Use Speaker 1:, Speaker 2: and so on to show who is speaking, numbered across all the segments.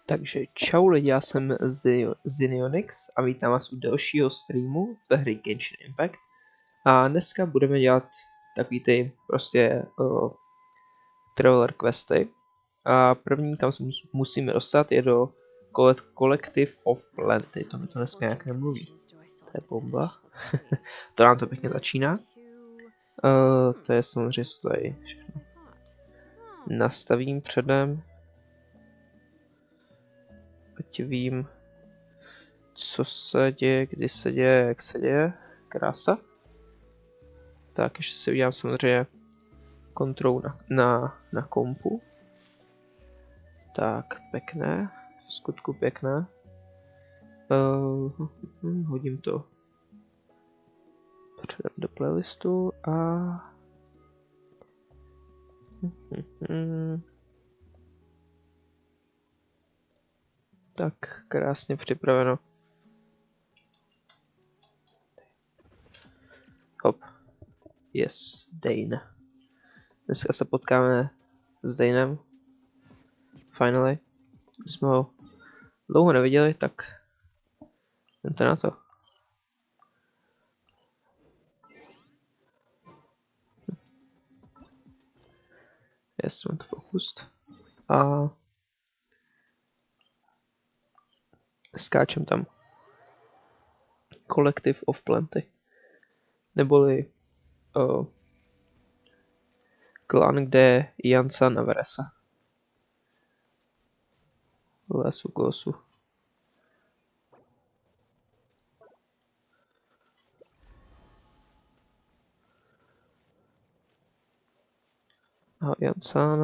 Speaker 1: Takže čau lidi, já jsem Zinionix a vítám vás u dalšího streamu ve hry Genshin Impact. A dneska budeme dělat takový ty prostě traveler questy. A první, kam se musíme dostat, je do Collective of Plenty. To mi to dneska nějak nemluví. To je bomba. To nám to pěkně začíná. To je samozřejmě, co tady všechno nastavím předem. Ať vím, co se děje, kdy se děje, jak se děje. Krása. Tak, ještě si udělám samozřejmě kontrolu na kompu. Tak, pěkné. V skutku pěkné. Hodím to předem do playlistu a... Tak, krásně připraveno. Hop. Yes, Dane. Dneska se potkáme s Danem. Finally. Když jsme ho dlouho neviděli, tak jdemte na to. Yes, mám to focused. A skáčem tam. Collective of Plenty. Neboli klan, kde je Jansa na Veresa. Lesu kosu. Ahoj Jansan.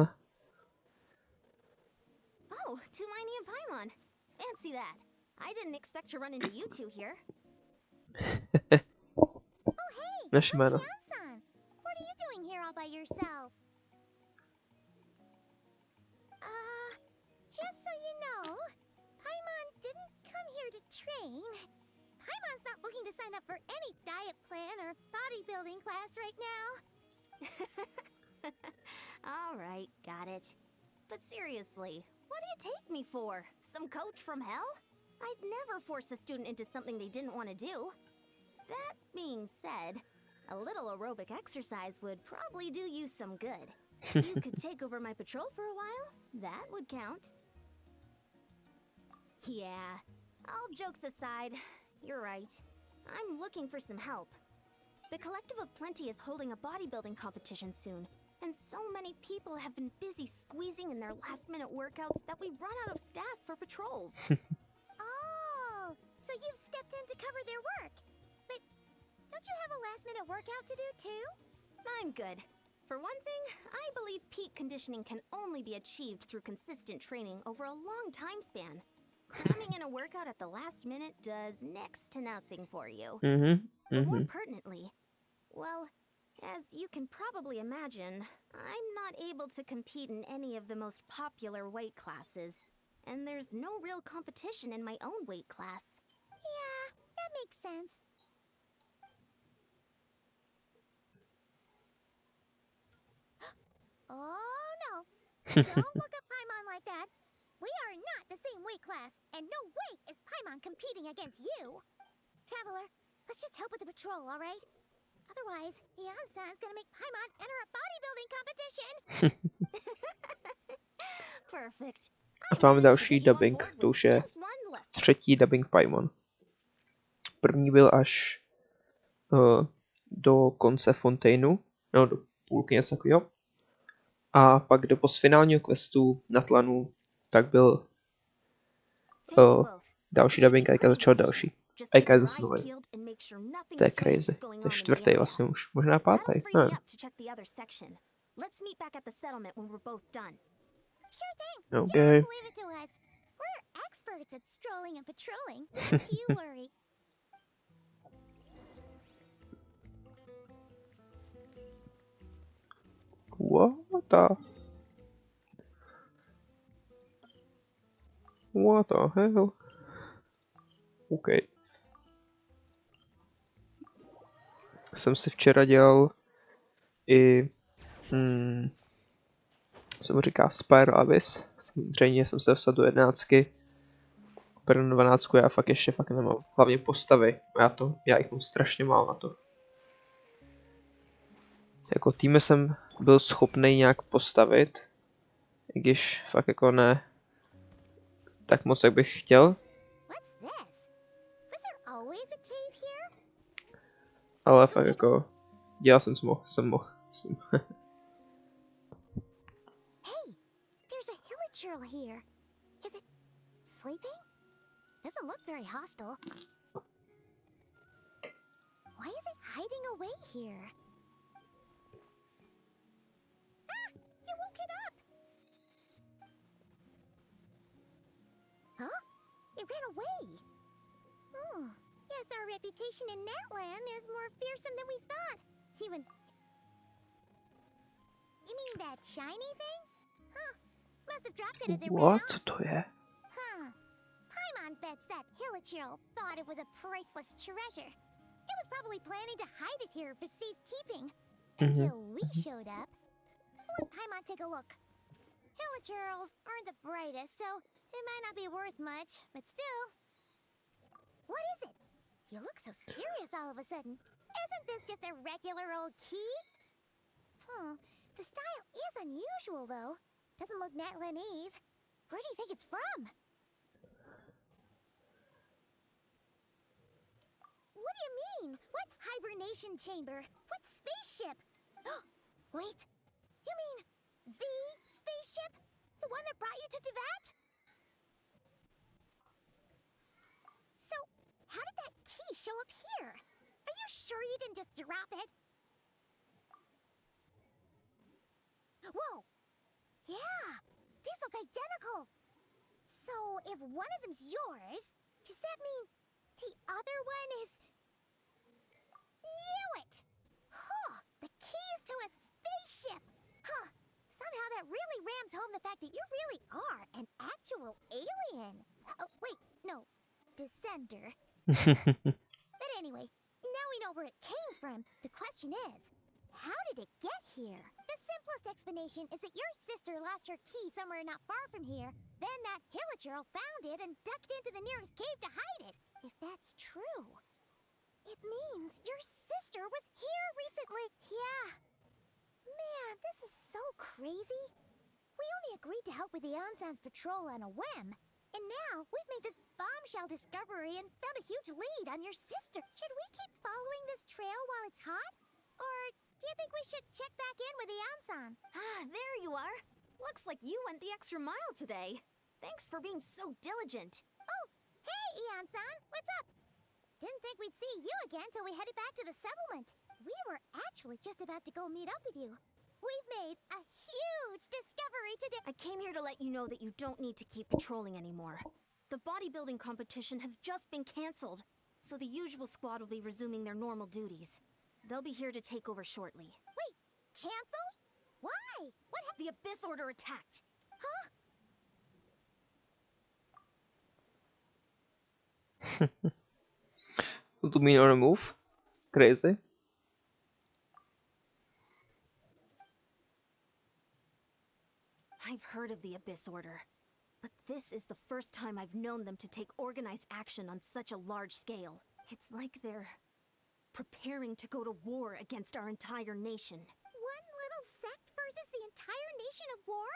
Speaker 2: Oh, Tulani and Paimon. Fancy that. I didn't expect to run into you two here. Oh hey,
Speaker 1: Naše jméno.
Speaker 2: Jansan. What are you doing here all by yourself? Just so you know, Paimon didn't come here to train. Paimon's not looking to sign up for any diet plan or bodybuilding class right now. All right, got it. But seriously, what do you take me for? Some coach from hell? I'd never force a student into something they didn't want to do. That being said, a little aerobic exercise would probably do you some good. You could take over my patrol for a while. That would count. Yeah, all jokes aside, you're right. I'm looking for some help. The Collective of Plenty is holding a bodybuilding competition soon, and so many people have been busy squeezing in their last-minute workouts that we've run out of staff for patrols. Oh, so you've stepped in to cover their work. But don't you have a last-minute workout to do too? I'm good. For one thing, I believe peak conditioning can only be achieved through consistent training over a long time span. Cramming in a workout at the last minute does next to nothing for you. But more pertinently, well, as you can probably imagine, I'm not able to compete in any of the most popular weight classes. And there's no real competition in my own weight class. Yeah, that makes sense. Oh no! Don't look at Paimon like that. We are not the same weight class, and no way is Paimon competing against you. Traveler, let's just help with the patrol, all right? Otherwise, Yansan's gonna make Paimon enter a bodybuilding competition. Perfect.
Speaker 1: A to máme další dubbing, to už je třetí dubbing Paimon. První byl až do konce Fontainu, no do půlky něco takového. A pak do postfinálního questu na Tlanu, tak byl další dubbing a teďka začal další. A teďka je zase nový. To je crazy. To je čtvrtý vlastně už. Možná pátý.
Speaker 2: Okay.
Speaker 1: What the hell? OK. Jsem si včera dělal i... co mu říká Spiral Abyss. Samozřejmě jsem se dostal do 11. Pro 12 já fakt ještě fakt nemám. Hlavně postavy. Já jich mám strašně málo na to. Jako týmy jsem byl schopný nějak postavit, i když fakt jako ne tak moc, jak bych chtěl. Ale fakt jako dělal jsem, co mohl s tím.
Speaker 2: Hey, there's a hilichurl here. Is it sleeping? Doesn't look very hostile. Why is it hiding away here? Ah, you woke it up. Huh? It ran away. Oh, yes, our reputation in Natlan is more fearsome than we thought. Even... You mean that shiny thing? Huh. Must have dropped it as it ran
Speaker 1: What?
Speaker 2: off.
Speaker 1: Co to je?
Speaker 2: Huh. Paimon bets that hilichurl thought it was a priceless treasure. It was probably planning to hide it here for safekeeping. Until we showed up. Let Paimon take a look. Hilichurls aren't the brightest, so it might not be worth much, but still. What is it? You look so serious all of a sudden. Isn't this just a regular old key? The style is unusual, though. Doesn't look Natlanese. Where do you think it's from? What do you mean? What hibernation chamber? What spaceship? Wait. You mean the spaceship? The one that brought you to Teyvat? So, how did that key show up here? Are you sure you didn't just drop it? Whoa! Yeah! These look identical! So, if one of them's yours, does that mean the other one is... Knew it! Huh! The keys to a spaceship! Huh! Somehow that really rams home the fact that you really are an actual alien! Oh, wait, no. Descender. But anyway, now we know where it came from. The question is, how did it get here? The simplest explanation is that your sister lost her key somewhere not far from here. Then that hilichurl found it and ducked into the nearest cave to hide it. If that's true, it means your sister was here recently. Yeah. Man, this is so crazy. We only agreed to help with the Ansan's patrol on a whim. And now we've made this bombshell discovery and found a huge lead on your sister. Should we keep following this trail while it's hot? Or do you think we should check back in with the Ansan?
Speaker 3: Ah, there you are. Looks like you went the extra mile today. Thanks for being so diligent.
Speaker 2: Oh, hey, Ansan, what's up? Didn't think we'd see you again till we headed back to the settlement. We were actually just about to go meet up with you. We've made a huge discovery today.
Speaker 3: I came here to let you know that you don't need to keep patrolling anymore. The bodybuilding competition has just been cancelled, so the usual squad will be resuming their normal duties. They'll be here to take over shortly.
Speaker 2: Wait, canceled? Why? What
Speaker 3: The Abyss Order attacked.
Speaker 1: To mean on a move? Crazy.
Speaker 3: I've heard of the Abyss Order, but this is the first time I've known them to take organized action on such a large scale. It's like they're preparing to go to war against our entire nation.
Speaker 2: One little sect versus the entire nation of war?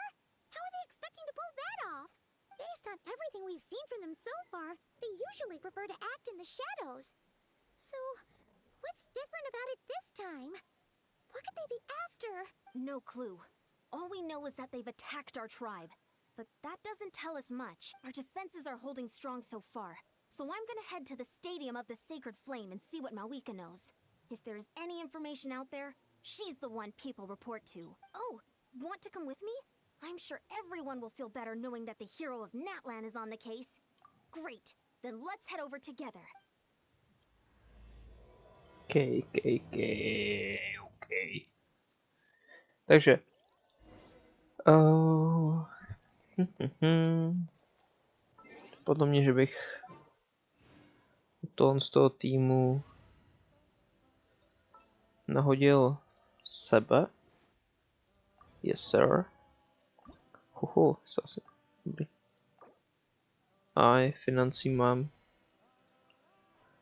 Speaker 2: How are they expecting to pull that off? Based on everything we've seen from them so far, they usually prefer to act in the shadows. So, what's different about it this time? What could they be after?
Speaker 3: No clue. All we know is that they've attacked our tribe. But that doesn't tell us much. Our defenses are holding strong so far. So I'm gonna head to the Stadium of the Sacred Flame and see what Mawika knows. If there's any information out there, she's the one people report to. Oh, want to come with me? I'm sure everyone will feel better knowing that the hero of Natlan is on the case. Great, then let's head over together.
Speaker 1: Okay. Takže. Podle mě, že bych z toho týmu nahodil sebe. Yes, sir. Zase. Dobrý. A financí mám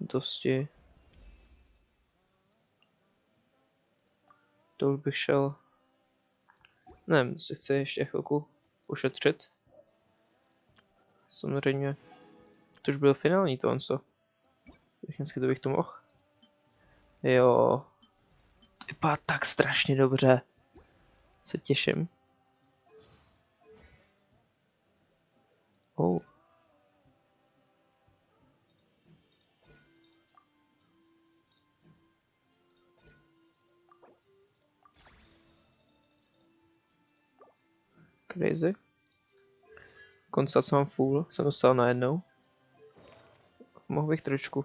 Speaker 1: dosti. To už bych šel. Nevím, si chci ještě chvilku ušetřit. Samozřejmě. To už byl finální tohle, co? Technicky to bych to mohl. Jo. Vypadá tak strašně dobře. Se těším. Oh. Crazy. Koncat mám full, jsem dostal najednou. Mohl bych trošku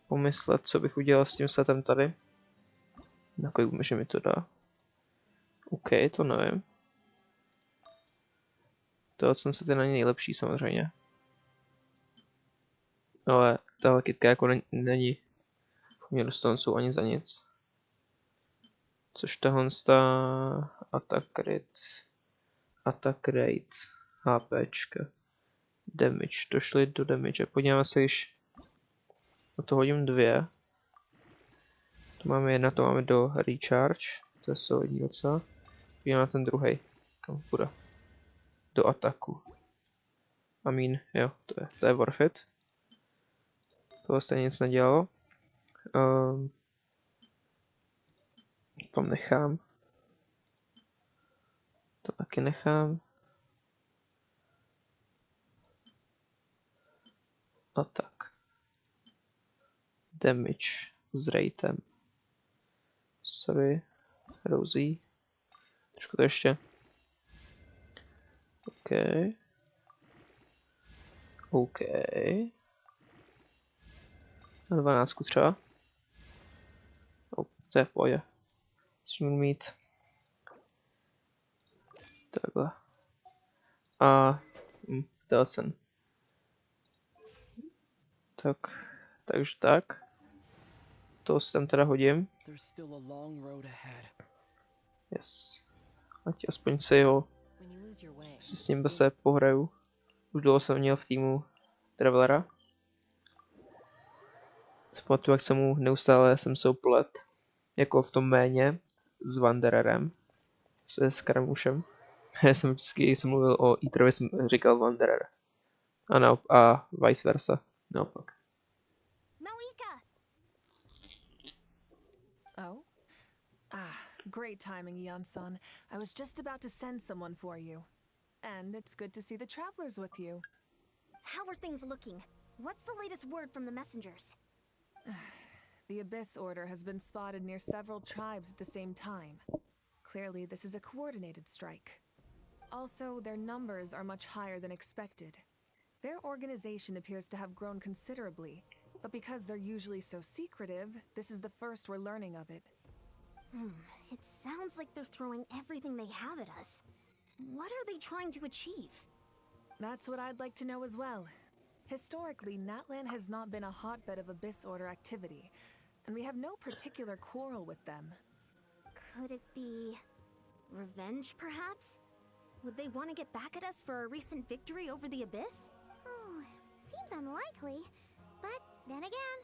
Speaker 1: pomyslet, co bych udělal s tím setem tady. Na kolik že mi to dá. OK, to nevím. To jsem se ten není nejlepší samozřejmě. Ale tahle kytka jako není mě dostanou ani za nic. Což tohle attack rate, HPčka, damage, to šli do damage. Podíváme se, když na to hodím 2. To máme 1, to máme do recharge, to je solidní docela. Podíváme na ten druhý, kam půjde. Do ataku. Jo, to je worth it. Tohle se nic nedělalo. Tam nechám. To taky nechám. A tak. Damage s ratem. Sorry. Rosie. Trošku to ještě. OK. OK. Na 12 třeba. To je v pohodě. Musím mít takhle. A Delsen. Takže tak. To sem teda hodím. Yes. Ať aspoň si s ním se pohraju. Už dlouho jsem měl v týmu Travelera. Pamatuju, jak jsem mu neustále se oplet. Jako v tom méně s Wandererem. Se Skaramušem. Já jsem vždycky, jsem mluvil o Eaterovi, jsem říkal Wanderer. A vice versa. Naopak.
Speaker 4: Oh? Great timing, Yan-san. I was just about to send someone for you. And it's good to see the travelers with you.
Speaker 2: How are things looking? What's the latest word from the messengers?
Speaker 4: The Abyss Order has been spotted near several tribes at the same time. Clearly, this is a coordinated strike. Also, their numbers are much higher than expected. Their organization appears to have grown considerably, but because they're usually so secretive, this is the first we're learning of it.
Speaker 2: It sounds like they're throwing everything they have at us. What are they trying to achieve?
Speaker 4: That's what I'd like to know as well. Historically, Natlan has not been a hotbed of Abyss Order activity, and we have no particular quarrel with them.
Speaker 2: Could it be revenge, perhaps? Would they want to get back at us for a recent victory over the Abyss?
Speaker 3: Oh, seems unlikely. But then again,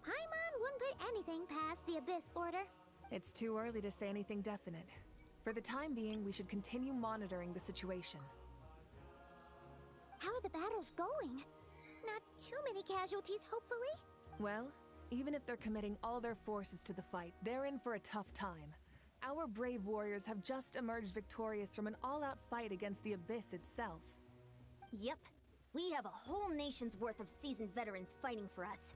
Speaker 3: Paimon wouldn't put anything past the Abyss Order.
Speaker 4: It's too early to say anything definite. For the time being, we should continue monitoring the situation.
Speaker 3: How are the battles going? Not too many casualties, hopefully?
Speaker 4: Well, even if they're committing all their forces to the fight, they're in for a tough time. Our brave warriors have just emerged victorious from an all-out fight against the Abyss itself.
Speaker 2: Yep. We have a whole nation's worth of seasoned veterans fighting for us.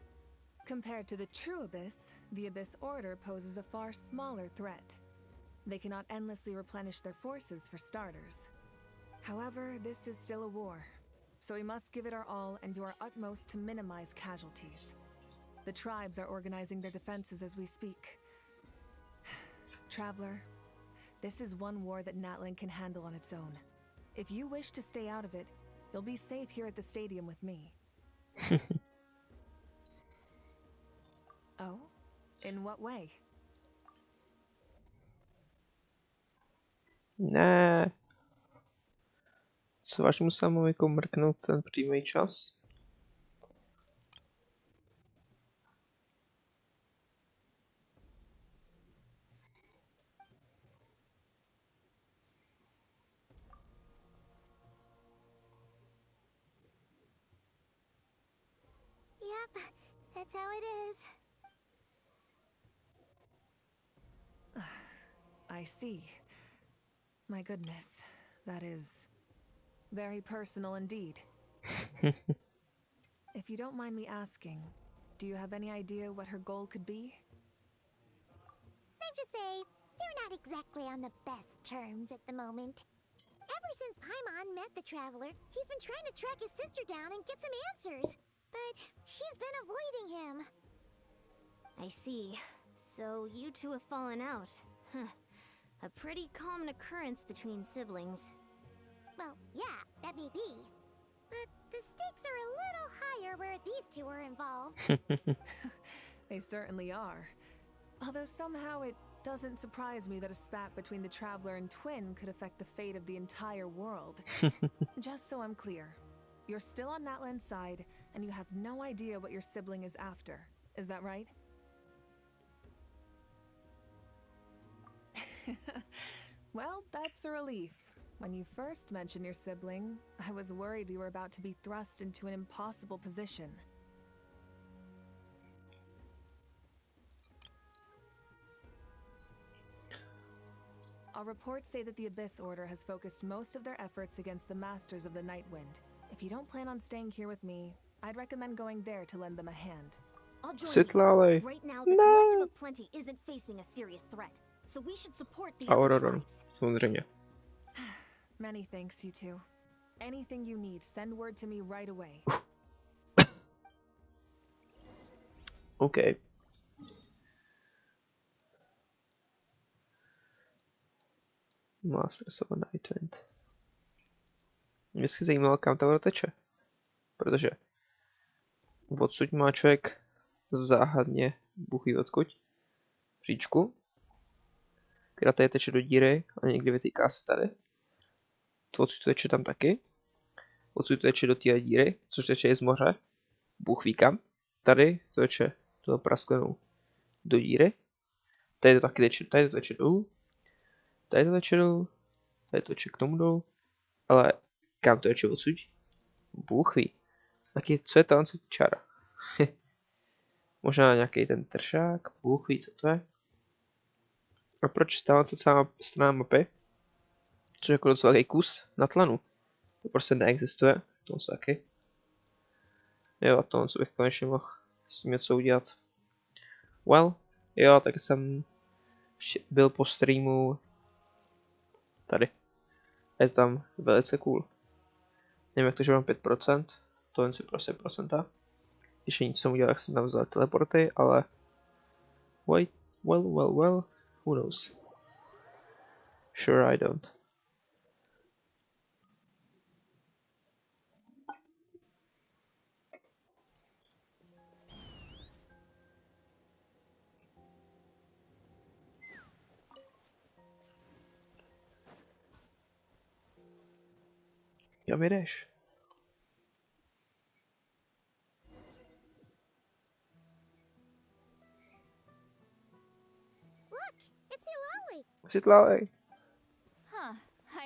Speaker 4: Compared to the true Abyss, the Abyss Order poses a far smaller threat. They cannot endlessly replenish their forces for starters. However, this is still a war, so we must give it our all and do our utmost to minimize casualties. The tribes are organizing their defenses as we speak. Traveler, this is one war that Natlan can handle on its own. If you wish to stay out of it, you'll be safe here at the stadium with me. Oh? In what way?
Speaker 1: Ne. Co vážně musím jako mrknout ten přímý čas?
Speaker 2: Yep, that's how it is.
Speaker 4: I see. My goodness, that is very personal indeed. If you don't mind me asking, do you have any idea what her goal could be?
Speaker 2: Safe to say, they're not exactly on the best terms at the moment. Ever since Paimon met the Traveler, he's been trying to track his sister down and get some answers. But she's been avoiding him.
Speaker 3: I see. So you two have fallen out. Huh. A pretty common occurrence between siblings.
Speaker 2: Well, yeah, that may be. But the stakes are a little higher where these two are involved.
Speaker 4: They certainly are. Although somehow it doesn't surprise me that a spat between the Traveler and Twin could affect the fate of the entire world. Just so I'm clear, you're still on Natlan's side, and you have no idea what your sibling is after. Is that right? Well, that's a relief. When you first mentioned your sibling, I was worried we were about to be thrust into an impossible position. Our reports say that the Abyss Order has focused most of their efforts against the Masters of the Nightwind. If you don't plan on staying here with me, I'd recommend going there to lend them a hand.
Speaker 3: I'll join
Speaker 1: Sit,
Speaker 3: you.
Speaker 1: Lale.
Speaker 3: Right now, the
Speaker 1: No.
Speaker 3: Collective of Plenty isn't facing a serious threat, so we should support the
Speaker 1: A
Speaker 3: other
Speaker 1: Auroron,
Speaker 3: tribes.
Speaker 1: samozřejmě.
Speaker 4: Many thanks, you two. Anything you need, send word to me right away.
Speaker 1: OK. Masters of Nightwind. Mě vždycky zajímalo, kam ta voda teče. Protože odsud má člověk záhadně buchý odkud říčku, která tady teče do díry a někdy vytýká se tady. To odsud teče tam taky. Odsud teče do té díry, což teče i z moře. Bůh ví kam. Tady to teče toho prasklenou do díry. Tady to taky teče, tady to teče dolů. Tady to teče dolů. Tady to teče k tomu dolů. Ale kam to teče odsud? Bůh ví. Taky, co je tam čara? Možná nějaký ten tršák, Bůh ví, co to je. A proč stávat se celá strana mapy? Což je jako docela velký kus na tlanu. To prostě neexistuje, to se taky. Jo, a to, co bych konečně mohl s tím něco udělat. Well, jo, tak jsem byl po streamu tady. Je tam velice cool. Nevím, jak to, že mám 5%, to jen si prostě procenta. Když nic jsem udělal, jak jsem tam vzal teleporty, ale... Wait, well, who knows? Sure I don't. Kam jdeš?
Speaker 2: Look, it's Eulalie.
Speaker 1: Světlávej.
Speaker 5: Huh.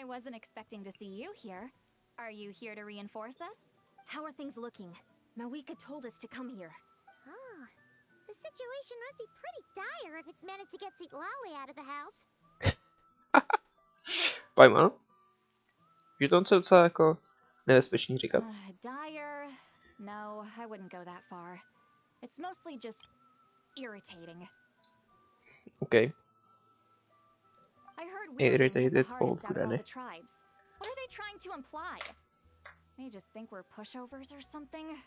Speaker 5: I wasn't expecting to see you here. Are you here to reinforce us?
Speaker 3: How are things looking? Mawika told us to come here.
Speaker 2: Oh, the situation must be pretty dire if it's managed to get Eulalie out of the house.
Speaker 1: Paimon? Je to co docela jako nebezpečný říkat.
Speaker 5: Dire? No, I wouldn't go that far. It's mostly just irritating.
Speaker 1: OK.
Speaker 5: I heard we
Speaker 1: Irritated
Speaker 5: the hardest
Speaker 1: old
Speaker 5: out of all
Speaker 1: granny.
Speaker 5: the tribes. What are they trying to imply? They just think we're pushovers or something?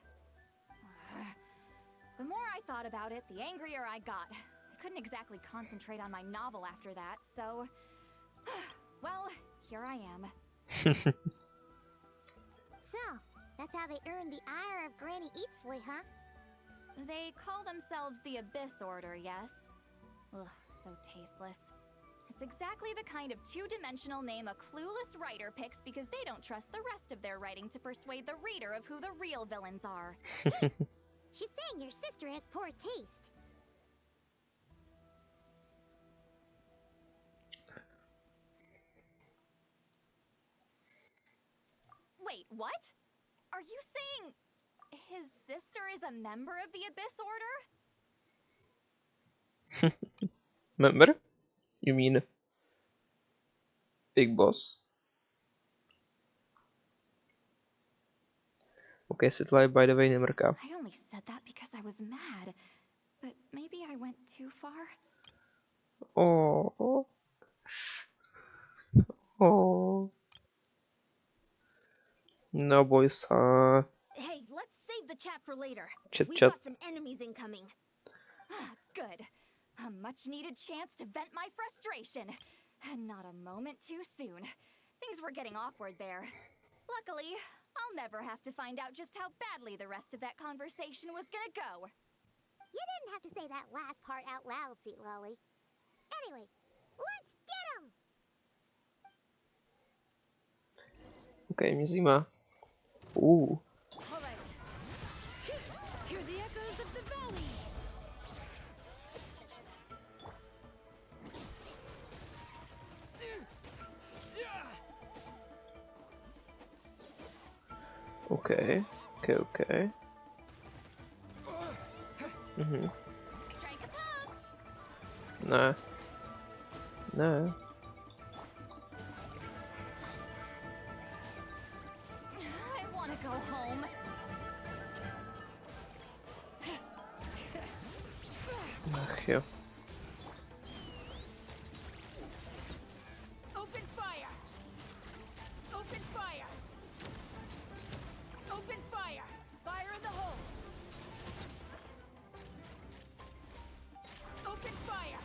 Speaker 5: The more I thought about it, the angrier I got. I couldn't exactly concentrate on my novel after that, so... Well, here I am.
Speaker 2: So, that's how they earned the ire of Granny Eatsley, huh?
Speaker 5: They call themselves the Abyss Order, yes? Ugh, so tasteless. It's exactly the kind of two-dimensional name a clueless writer picks because they don't trust the rest of their writing to persuade the reader of who the real villains are.
Speaker 2: She's saying your sister has poor taste.
Speaker 5: Wait, what? Are you saying his sister is a member of the Abyss Order?
Speaker 1: Member? You mean Big Boss? Okay, Sitlai, by the way, nemrká.
Speaker 5: I only said that because I was mad. But maybe I went too far?
Speaker 1: Oh. Oh. No, boys,
Speaker 3: Hey, let's save the chat for later.
Speaker 1: Chit
Speaker 3: We've
Speaker 1: chat.
Speaker 3: got some enemies incoming.
Speaker 5: Good. A much-needed chance to vent my frustration. And not a moment too soon. Things were getting awkward there. Luckily, I'll never have to find out just how badly the rest of that conversation was gonna go.
Speaker 2: You didn't have to say that last part out loud, Sweet Lolly. Anyway, let's get him!
Speaker 1: Okay, mě zajímá.
Speaker 4: Alright. Hear the echoes of the valley!
Speaker 1: Okay. Okay. Mhm.
Speaker 5: Strike a pose!
Speaker 1: Ne. Ne.
Speaker 5: I wanna go home.
Speaker 1: Ach jo.
Speaker 5: Open fire! Open fire! Open fire! Fire in the hole! Open fire!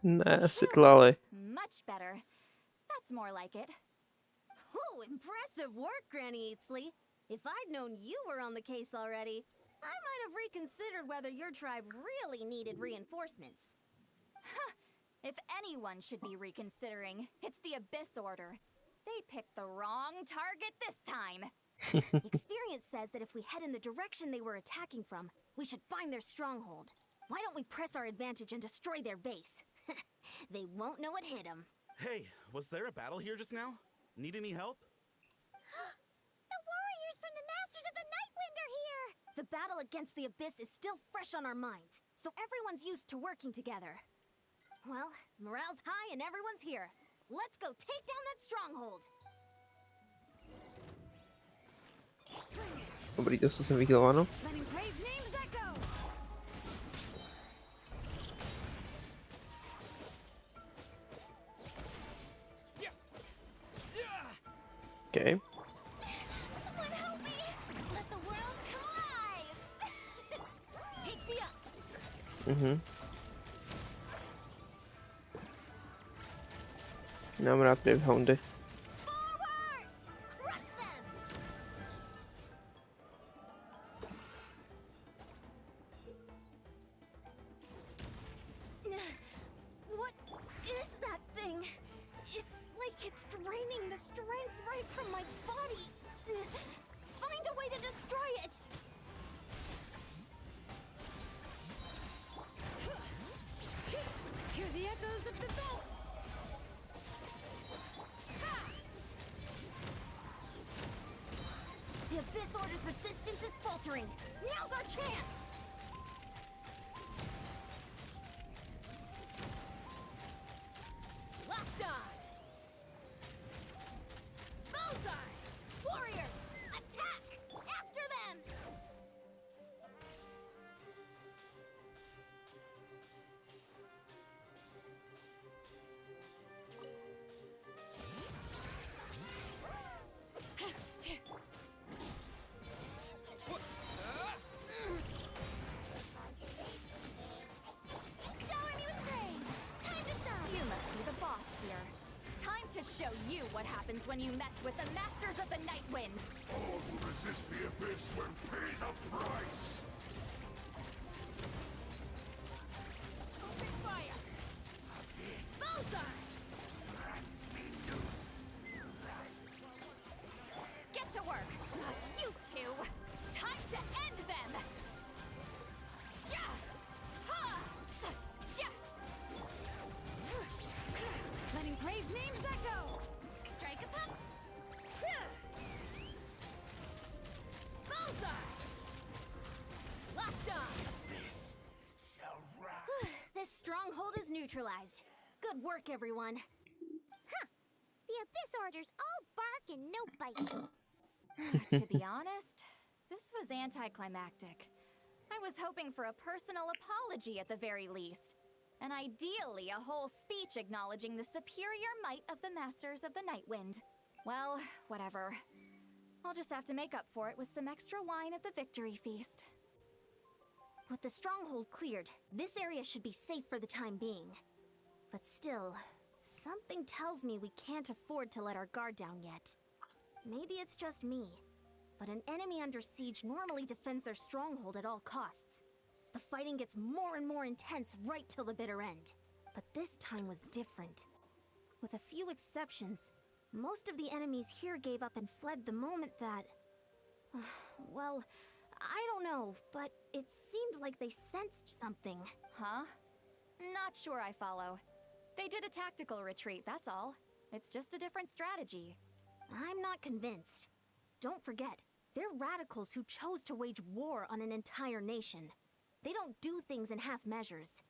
Speaker 1: Ne, Sitlali.
Speaker 5: Much better. That's more like it.
Speaker 3: Oh, impressive work, Granny Eatsley. If I'd known you were on the case already, I might have reconsidered whether your tribe really needed reinforcements.
Speaker 5: If anyone should be reconsidering, it's the Abyss Order. They picked the wrong target this time.
Speaker 3: Experience says that if we head in the direction they were attacking from, we should find their stronghold. Why don't we press our advantage and destroy their base? They won't know it hit them.
Speaker 6: Hey, was there a battle here just now? Need any help?
Speaker 2: The warriors from the Masters of the Nightwind are here!
Speaker 3: The battle against the Abyss is still fresh on our minds, so everyone's used to working together. Well, morale's high and everyone's here. Let's go take down that stronghold.
Speaker 1: Dobrý, to jsem viděl, ano.
Speaker 4: Let engraved names echo!
Speaker 1: Okay.
Speaker 2: Someone help me! Let the world come alive!
Speaker 3: Take me up.
Speaker 1: Mhm. Mám rád Houndy.
Speaker 2: Forward! Crush them!
Speaker 3: What is that thing? It's like it's draining the strength right from my body. Find a way to destroy it.
Speaker 4: Hear the echoes of the valley!
Speaker 3: The Abyss Order's resistance is faltering. Now's our chance. Locked on. Bullseye! Warriors, attack! After them!
Speaker 2: Shower me with praise! Time to shine!
Speaker 5: You must be the boss here. Time to show you what happens when you mess with the Masters of the Nightwind.
Speaker 7: All who resist the abyss will pay the price!
Speaker 5: Open fire!
Speaker 2: neutralized. Good work, everyone.
Speaker 3: The Abyss Order's all bark and no bite.
Speaker 5: To be honest, this was anticlimactic. I was hoping for a personal apology at the very least. And ideally, a whole speech acknowledging the superior might of the Masters of the Nightwind. Well, whatever. I'll just have to make up for it with some extra wine at the victory feast.
Speaker 2: With the stronghold cleared, this area should be safe for the time being. But still, something tells me we can't afford to let our guard down yet. Maybe it's just me, but an enemy under siege normally defends their stronghold at all costs. The fighting gets more and more intense right till the bitter end. But this time was different. With a few exceptions, most of the enemies here gave up and fled the moment that... well, I don't know, but it seemed like they sensed something.
Speaker 5: Huh? Not sure I follow. They did a tactical retreat, that's all. It's just a different strategy.
Speaker 2: I'm not convinced. Don't forget, they're radicals who chose to wage war on an entire nation. They don't do things in half measures.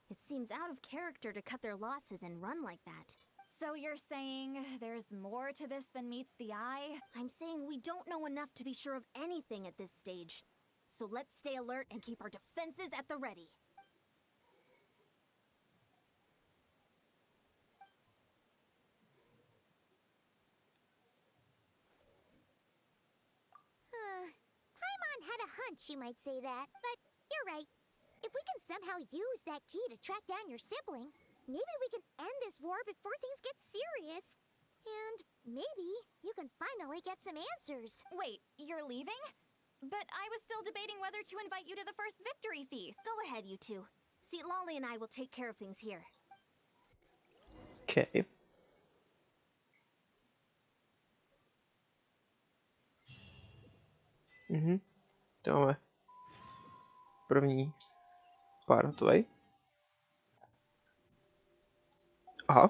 Speaker 2: It seems out of character to cut their losses and run like that.
Speaker 5: So you're saying there's more to this than meets the eye?
Speaker 2: I'm saying we don't know enough to be sure of anything at this stage. So let's stay alert and keep our defenses at the ready.
Speaker 3: Paimon had a hunch you might say that, but you're right. If we can somehow use that key to track down your sibling, maybe we can end this war before things get serious. And maybe you can finally get some answers.
Speaker 5: Wait, you're leaving? But I was still debating whether to invite you to the first victory feast.
Speaker 2: Go ahead, you two. See, Lolly and I will take care of things here.
Speaker 1: Okay. To máme první pathway. Aha.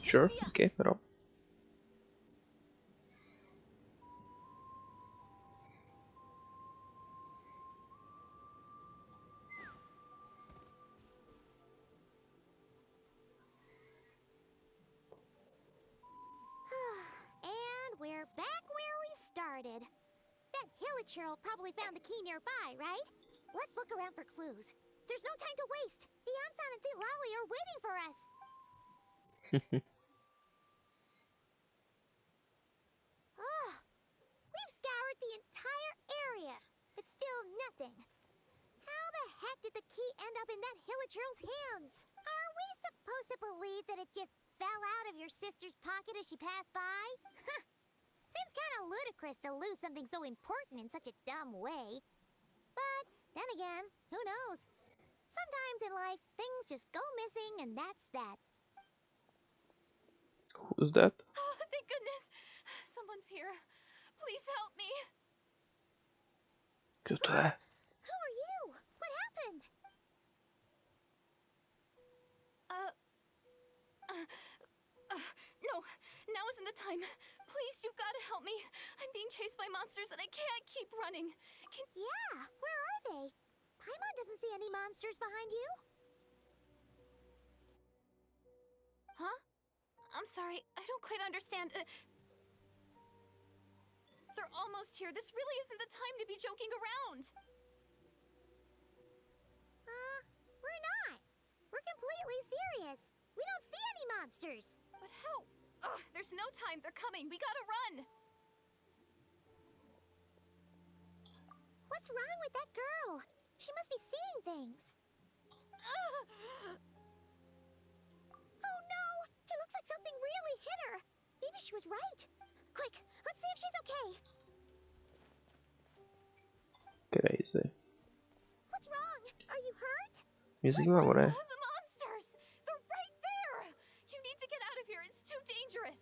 Speaker 1: Sure, okay, no.
Speaker 3: And we're back where we started. That Hilichurl probably found the key nearby, right? Let's look around for clues. There's no time to waste. The Ansan and St. Lolly are waiting for us. Oh, we've scoured the entire area, but still nothing. How the heck did the key end up in that Hilichurl's hands? Are we supposed to believe that it just fell out of your sister's pocket as she passed by? Seems kind of ludicrous to lose something so important in such a dumb way. But then again, who knows? Sometimes in life, things just go missing and that's that.
Speaker 1: Who's that?
Speaker 5: Oh, thank goodness! Someone's here. Please help me.
Speaker 1: Kdo to je?
Speaker 3: Who are you? What happened?
Speaker 5: No, now isn't the time. Please, you've got to help me. I'm being chased by monsters and I can't keep running.
Speaker 3: Yeah, where are they? Paimon doesn't see any monsters behind you.
Speaker 5: Huh? I'm sorry, I don't quite understand. They're almost here. This really isn't the time to be joking around.
Speaker 3: We're not. We're completely serious. We don't see any monsters.
Speaker 5: But how? Ugh, there's no time. They're coming. We gotta run.
Speaker 3: What's wrong with that girl? She must be seeing things. Oh no! It looks like something really hit her. Maybe she was right. Quick, let's see if she's okay.
Speaker 1: Crazy.
Speaker 3: What's wrong? Are you hurt?
Speaker 1: Mě zajímá,
Speaker 5: The monsters! They're right there! You need to get out of here. It's too dangerous.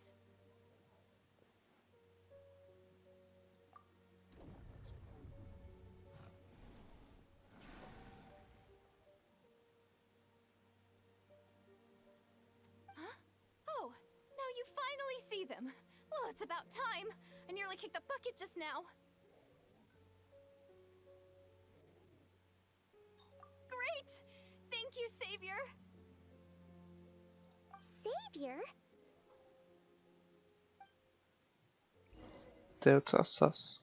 Speaker 5: Huh? Oh, now you finally see them. Well, it's about time. I nearly kicked the bucket just now. Great! Thank you, Savior.
Speaker 2: savior?
Speaker 1: To je docela sas.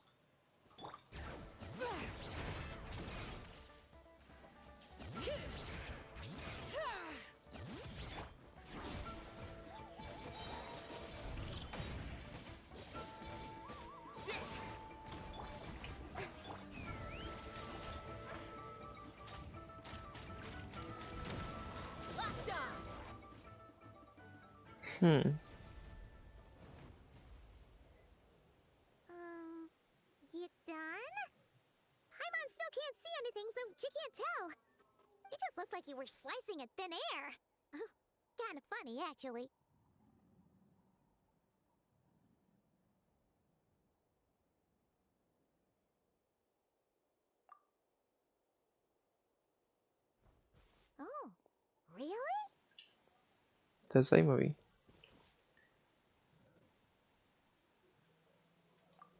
Speaker 2: You done? Paimon still can't see anything, so she can't tell. It just looked like you were slicing at thin air. Kinda funny, actually. Oh, really?
Speaker 1: To je zajímavý.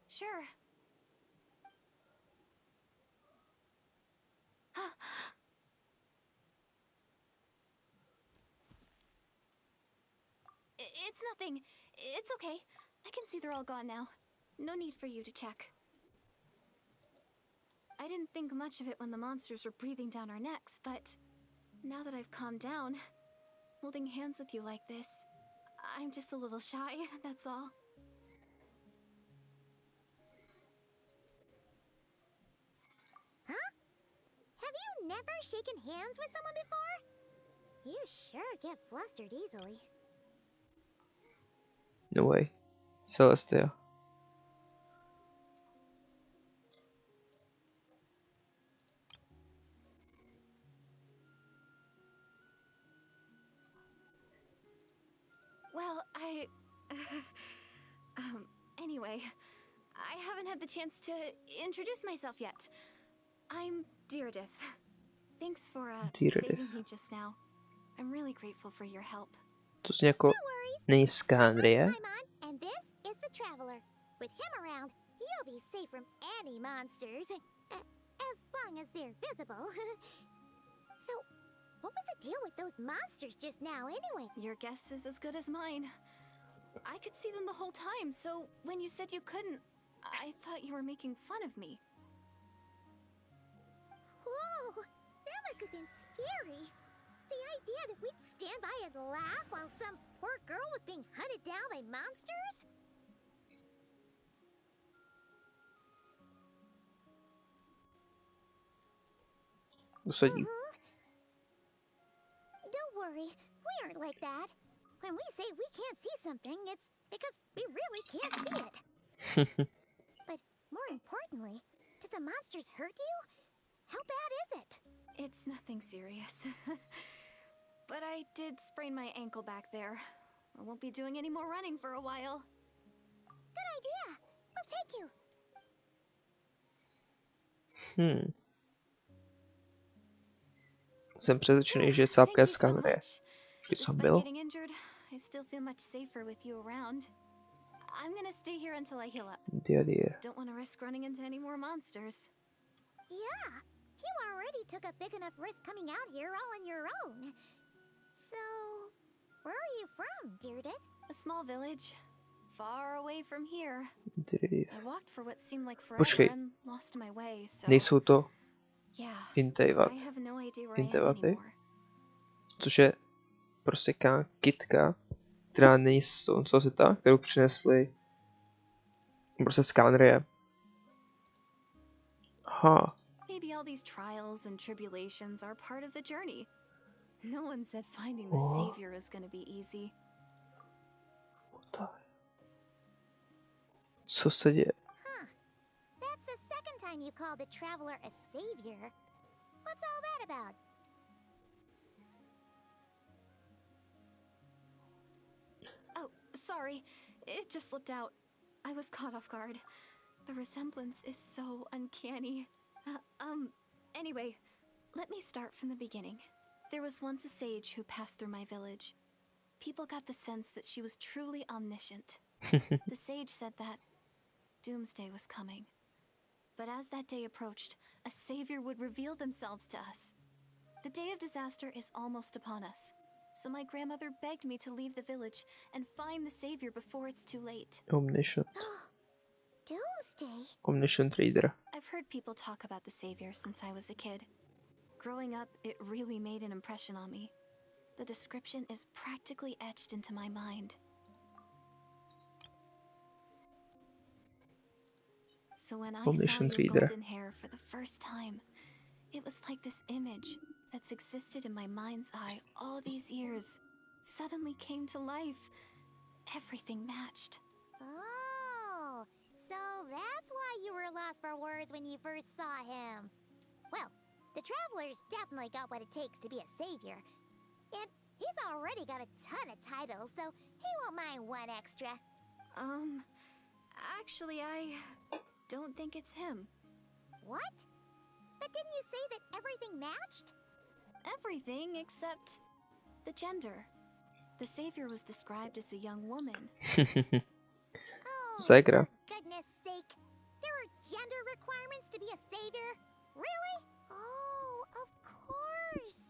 Speaker 5: Sure. It's nothing. It's okay. I can see they're all gone now. No need for you to check. I didn't think much of it when the monsters were breathing down our necks, but now that I've calmed down, holding hands with you like this, I'm just a little shy, that's all.
Speaker 2: Huh? Have you never shaken hands with someone before? You sure get flustered easily.
Speaker 1: No way. Celestia.
Speaker 5: Well, anyway, I haven't had the chance to introduce myself yet. I'm Deirdith. Thanks for,
Speaker 1: Deirdith.
Speaker 5: saving me just now. I'm really grateful for your help.
Speaker 1: To zní jako nejskánrie.
Speaker 2: Paimon, and this is the Traveler. With him around, you'll be safe from any monsters. As long as they're visible. So, what was the deal with those monsters just now, anyway?
Speaker 5: Your guess is as good as mine. I could see them the whole time, so when you said you couldn't, I thought you were making fun of me.
Speaker 2: Whoa, that must have been scary. The idea that we'd stand by and laugh while some poor girl was being hunted down by monsters?
Speaker 1: Usadí.
Speaker 2: Don't worry, we aren't like that. When we say we can't see something, it's because we really can't see it. But more importantly, did the monsters hurt you? How bad is it?
Speaker 5: It's nothing serious. But I did sprain my ankle back there. I won't be doing any more running for a while.
Speaker 2: Good idea. We'll take you.
Speaker 1: Jsem přesvědčený, že je
Speaker 5: Thank
Speaker 1: cápka
Speaker 5: you so
Speaker 1: skánrie.
Speaker 5: much.
Speaker 1: Vždy jsem
Speaker 5: Despite
Speaker 1: byl.
Speaker 5: getting injured, I still feel much safer with you around. I'm gonna stay here until I heal up.
Speaker 1: Dear.
Speaker 5: Don't want to risk running into any more monsters.
Speaker 2: Yeah, you already took a big enough risk coming out here all on your own. So, where are you from, Deirdith?
Speaker 5: A small village, far away from here.
Speaker 1: Dear.
Speaker 5: I walked for what seemed like forever
Speaker 1: Počkej.
Speaker 5: and lost my way, so
Speaker 1: Nejsou to
Speaker 5: yeah,
Speaker 1: Intejvat.
Speaker 5: I have no idea where I am
Speaker 1: Intejvaty?
Speaker 5: anymore.
Speaker 1: Což je prostě kytka, která není co se ta, kterou přinesli prostě skánrie. Aha.
Speaker 5: Maybe all these trials and tribulations are part of the journey. No one said finding the
Speaker 1: Oh.
Speaker 5: savior is gonna be easy.
Speaker 1: Co se děje?
Speaker 2: Huh. That's the second time you called the Traveler a savior. What's all that about?
Speaker 5: Oh, sorry. It just slipped out. I was caught off guard. The resemblance is so uncanny. Anyway, let me start from the beginning. There was once a sage who passed through my village. People got the sense that she was truly omniscient. The sage said that doomsday was coming. But as that day approached, a savior would reveal themselves to us. The day of disaster is almost upon us,
Speaker 3: So my grandmother begged me to leave the village and find the savior before it's too late.
Speaker 1: Omniscient.
Speaker 2: Doomsday?
Speaker 1: Omniscient reader.
Speaker 3: I've heard people talk about the savior since I was a kid. Growing up, it really made an impression on me. The description is practically etched into my mind. So when I saw
Speaker 1: Omniscient
Speaker 3: your
Speaker 1: reader.
Speaker 3: golden hair for the first time, it was like this image that's existed in my mind's eye all these years suddenly came to life. Everything matched.
Speaker 2: Oh, so that's why you were lost for words when you first saw him. Well, the Traveler's definitely got what it takes to be a savior. And he's already got a ton of titles, so he won't mind one extra.
Speaker 3: Actually, I don't think it's him.
Speaker 2: What? But didn't you say that everything matched?
Speaker 3: Everything except the gender. The savior was described as a young woman.
Speaker 2: Oh,
Speaker 1: Segra.
Speaker 2: for goodness sake. There are gender requirements to be a savior? Really? Oh, of course.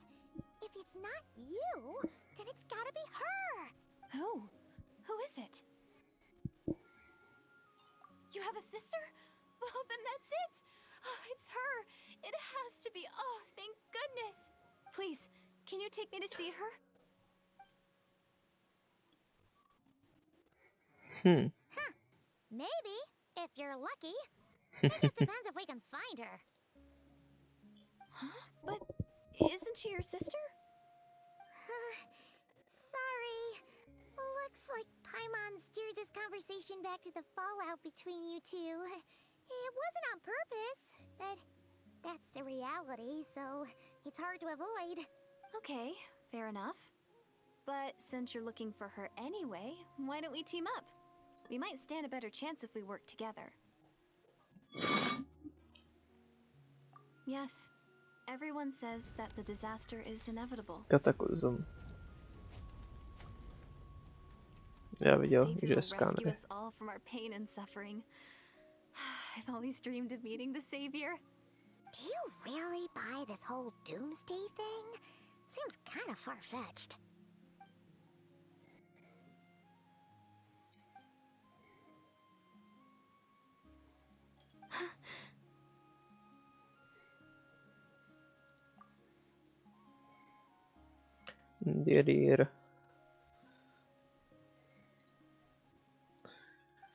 Speaker 2: If it's not you, then it's gotta be her.
Speaker 3: Who? Who is it? You have a sister? Well, then that's it. Oh, it's her. It has to be. Oh, thank goodness. Please, can you take me to see her?
Speaker 2: Huh. Maybe, if you're lucky. It just depends if we can find her.
Speaker 3: Huh? But isn't she your sister?
Speaker 2: Sorry. Looks like Paimon steered this conversation back to the fallout between you two. It wasn't on purpose, but that's the reality, so it's hard to avoid.
Speaker 3: Okay, fair enough. But since you're looking for her anyway, why don't we team up? We might stand a better chance if we work together. Yes, everyone says that the disaster is inevitable.
Speaker 1: Kataklizm. Já
Speaker 3: The
Speaker 1: viděl,
Speaker 3: savior
Speaker 1: že je
Speaker 3: will rescue
Speaker 1: skanery.
Speaker 3: us all from our pain and suffering. I've always dreamed of meeting the savior.
Speaker 2: Do you really buy this whole doomsday thing? Seems kind of far-fetched.
Speaker 1: Dear.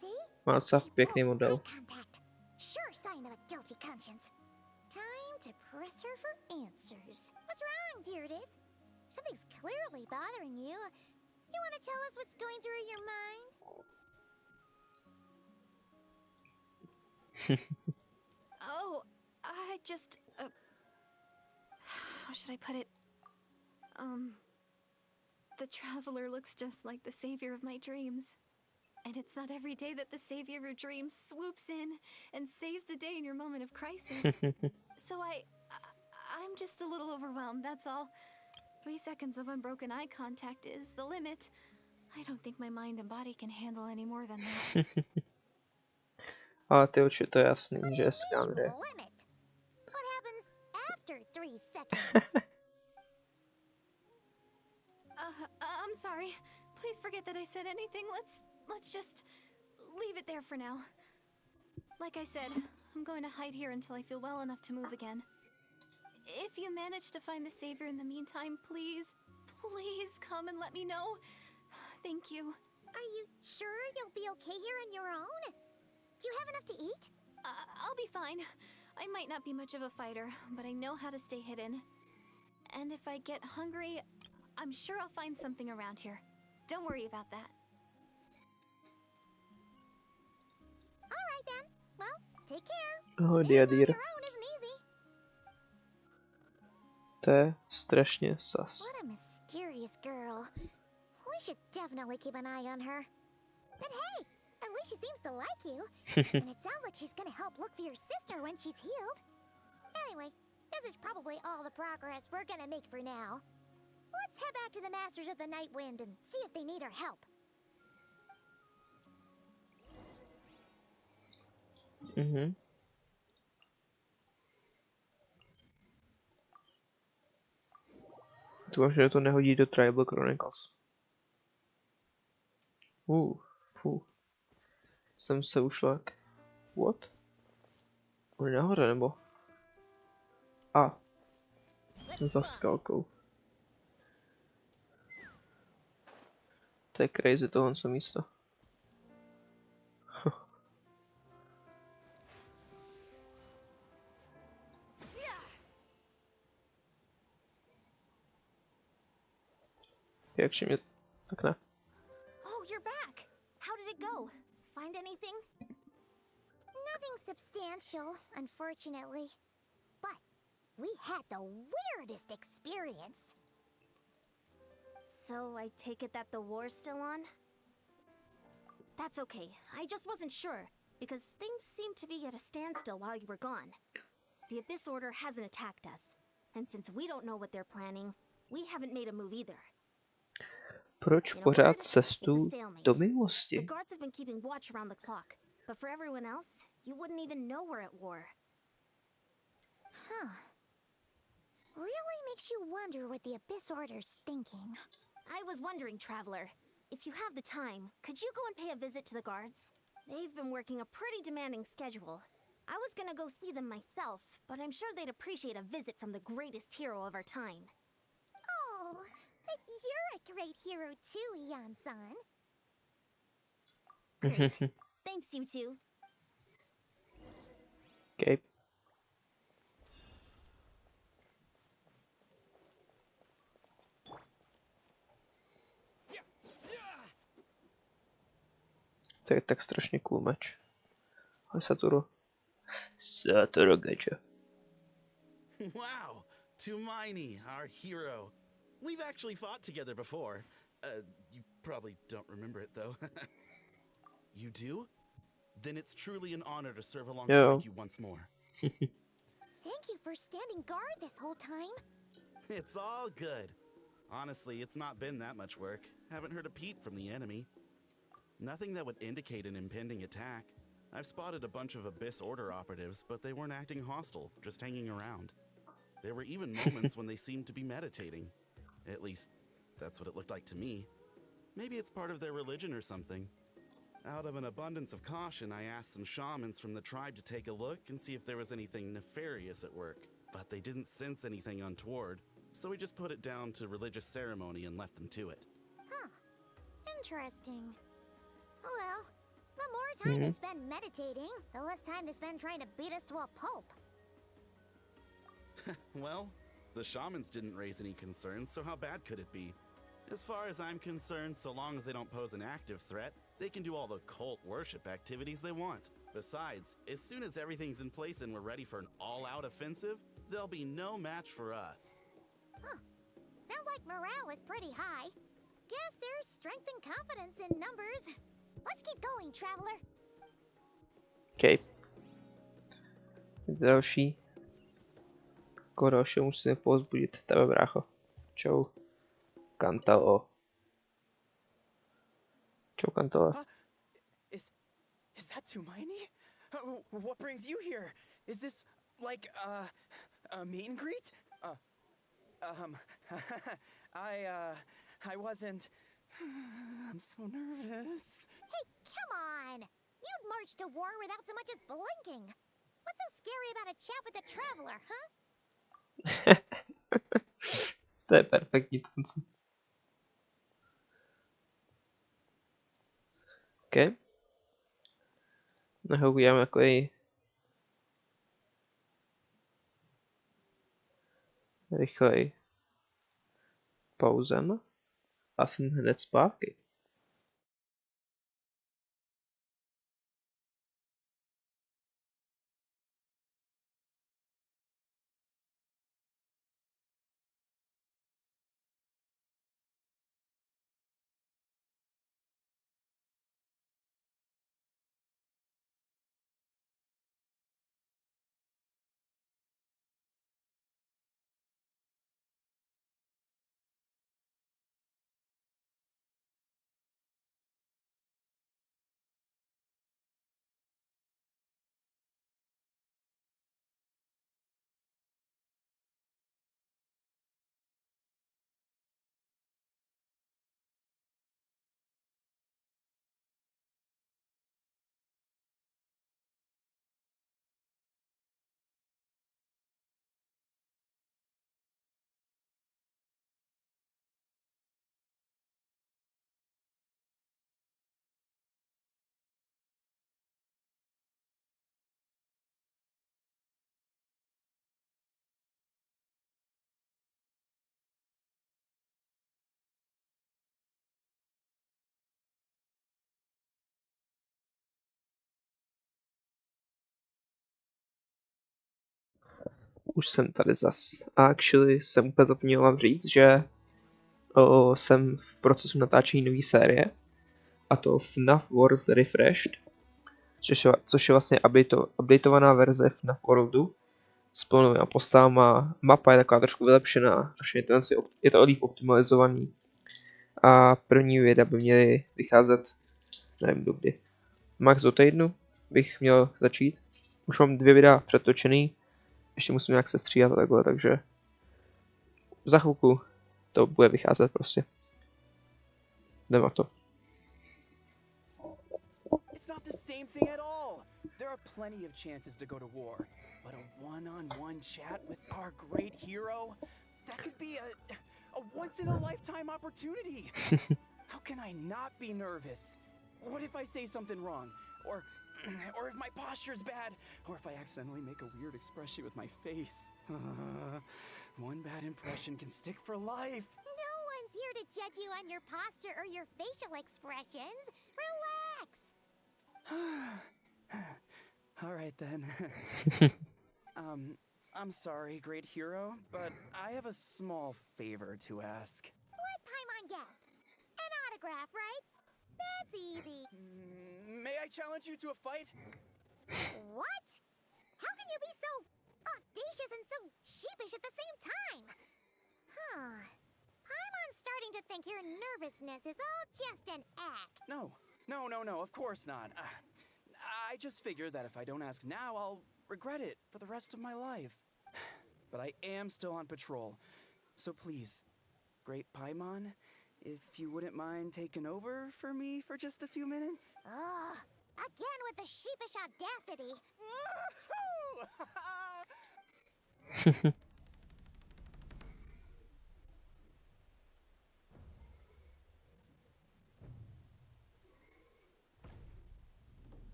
Speaker 2: See?
Speaker 1: Má docela
Speaker 2: She
Speaker 1: pěkný
Speaker 2: broke
Speaker 1: model.
Speaker 2: eye contact. Sure sign of a guilty conscience. Time to press her for answers. What's wrong, Deirdis? Something's clearly bothering you. You want to tell us what's going through your mind?
Speaker 3: Oh, I just, how should I put it? The traveler looks just like the savior of my dreams. And it's not every day that the savior of your dreams swoops in and saves the day in your moment of crisis. So I'm just a little overwhelmed, that's all. 3 seconds of unbroken eye contact is the limit. I don't think my mind and body can handle any more than that.
Speaker 1: Ale ty oči, to je jasný,
Speaker 2: What do
Speaker 1: že
Speaker 2: you
Speaker 1: je skanery.
Speaker 2: mean, limit? What happens after 3 seconds?
Speaker 3: I'm sorry. Please forget that I said anything. Let's just leave it there for now. Like I said, I'm going to hide here until I feel well enough to move again. If you manage to find the savior in the meantime, please come and let me know. Thank you.
Speaker 2: Are you sure you'll be okay here on your own? Do you have enough to eat?
Speaker 3: I'll be fine. I might not be much of a fighter, but I know how to stay hidden. And if I get hungry, I'm sure I'll find something around here. Don't worry about that.
Speaker 2: All right then. Well, take care.
Speaker 1: Oh,
Speaker 2: Being on
Speaker 1: dear.
Speaker 2: your own isn't easy.
Speaker 1: To je strašně sas.
Speaker 2: What a mysterious girl. We should definitely keep an eye on her. But hey, at least she seems to like you. And it sounds like she's gonna help look for your sister when she's healed. Anyway, this is probably all the progress we're gonna make for now. Let's head back to the Masters of the Night Wind and see if they need our help.
Speaker 1: Mhm. Doufám, že to nehodí do Tribal Chronicles. Jsem se ušlak. What? On je nahoře, nebo? Za skalkou. To je crazy tohle místo. Jakže mě... Tak ne.
Speaker 2: Oh, you're back. How did it go? Find anything? Nothing substantial, unfortunately. But we had the weirdest experience. So I take it that the war's still on? That's okay. I just wasn't sure, because things seemed to be at a standstill while you were gone. The Abyss Order hasn't attacked us, and since we don't know what they're planning, we haven't made a move either.
Speaker 1: Proč
Speaker 2: In a
Speaker 1: pořád
Speaker 2: word, it's
Speaker 1: cestu
Speaker 2: a stalemate.
Speaker 1: do
Speaker 2: The
Speaker 1: minulosti?
Speaker 2: guards have been keeping watch around the clock, but for everyone else, you wouldn't even know we're at war. Huh. Really makes you wonder what the Abyss Order's thinking. I was wondering, Traveler, if you have the time, could you go and pay a visit to the guards? They've been working a pretty demanding schedule. I was gonna go see them myself, but I'm sure they'd appreciate a visit from the greatest hero of our time. Oh, you're a great hero too, Ian-san. Great. Thanks, you two.
Speaker 1: Okay. To je tak strašně cool meč. Ale Satoru gacha.
Speaker 6: Wow, Tumaini, our hero. We've actually fought together before. You probably don't remember it though. You do? Then it's truly an honor to serve alongside you once more.
Speaker 2: Thank you for standing guard this whole time.
Speaker 6: It's all good. Honestly, it's not been that much work. Haven't heard a peep from the enemy. Nothing that would indicate an impending attack. I've spotted a bunch of Abyss Order operatives, but they weren't acting hostile, just hanging around. There were even moments when they seemed to be meditating. At least, that's what it looked like to me. Maybe it's part of their religion or something. Out of an abundance of caution, I asked some shamans from the tribe to take a look and see if there was anything nefarious at work. But they didn't sense anything untoward, so we just put it down to religious ceremony and left them to it.
Speaker 2: Huh. Interesting. Oh well. The more time they spend meditating, the less time they spend trying to beat us to a pulp.
Speaker 6: Well, the shamans didn't raise any concerns, so how bad could it be? As far as I'm concerned, so long as they don't pose an active threat, they can do all the cult worship activities they want. Besides, as soon as everything's in place and we're ready for an all-out offensive, there'll be no match for us.
Speaker 2: Huh. Sounds like morale is pretty high. Guess there's strength and confidence in numbers. Let's keep going, Traveler.
Speaker 1: Okay. Další. Koho dalšího musíme povzbudit? Tebe, brácho. Čau. Kantalo. Čau, Kantale.
Speaker 8: Is that Tumaini? What brings you here? Is this like a meet and greet? I wasn't. I'm so nervous.
Speaker 2: Hey, come on! You'd march to war without so much as blinking. What's so scary about a chat with a traveler, huh?
Speaker 1: To je perfektní tanci. OK. No, uděláme takový rychlej pauzen a jsem hned zpátky. Už jsem tady zas. Actually jsem úplně zapomněl vám říct, že jsem v procesu natáčení nové série, a to FNAF World Refreshed, což je vlastně updateovaná verze FNAF Worldu s plnými postavama. Mapa je taková trošku vylepšená, je to líp optimalizovaný. A první videa by měly vycházet, nevím dokdy, max do týdnu bych měl začít. Už mám 2 videa přetočený, ještě musím nějak sestříhat a takhle, takže za chvilku to bude vycházet prostě. Jdem na to.
Speaker 8: It's not the same thing at all. There are plenty of chances to go to war, but a one-on-one chat with our great hero, that could be a once-in-a-lifetime opportunity. How can I not be nervous? What if I say something wrong? Or if my posture's bad? Or if I accidentally make a weird expression with my face? One bad impression can stick for life.
Speaker 3: No one's here to judge you on your posture or your facial expressions. Relax.
Speaker 8: All right then. I'm sorry, great hero, but I have a small favor to ask.
Speaker 3: What Paimon guess? An autograph, right? That's easy.
Speaker 8: May I challenge you to a fight?
Speaker 3: What? How can you be so audacious and so sheepish at the same time? Huh. Paimon's starting to think your nervousness is all just an act.
Speaker 8: No, of course not. I just figured that if I don't ask now, I'll regret it for the rest of my life. But I am still on patrol. So please, Great Paimon, if you wouldn't mind taking over for me for just a few minutes?
Speaker 3: Ugh. Again with the sheepish audacity.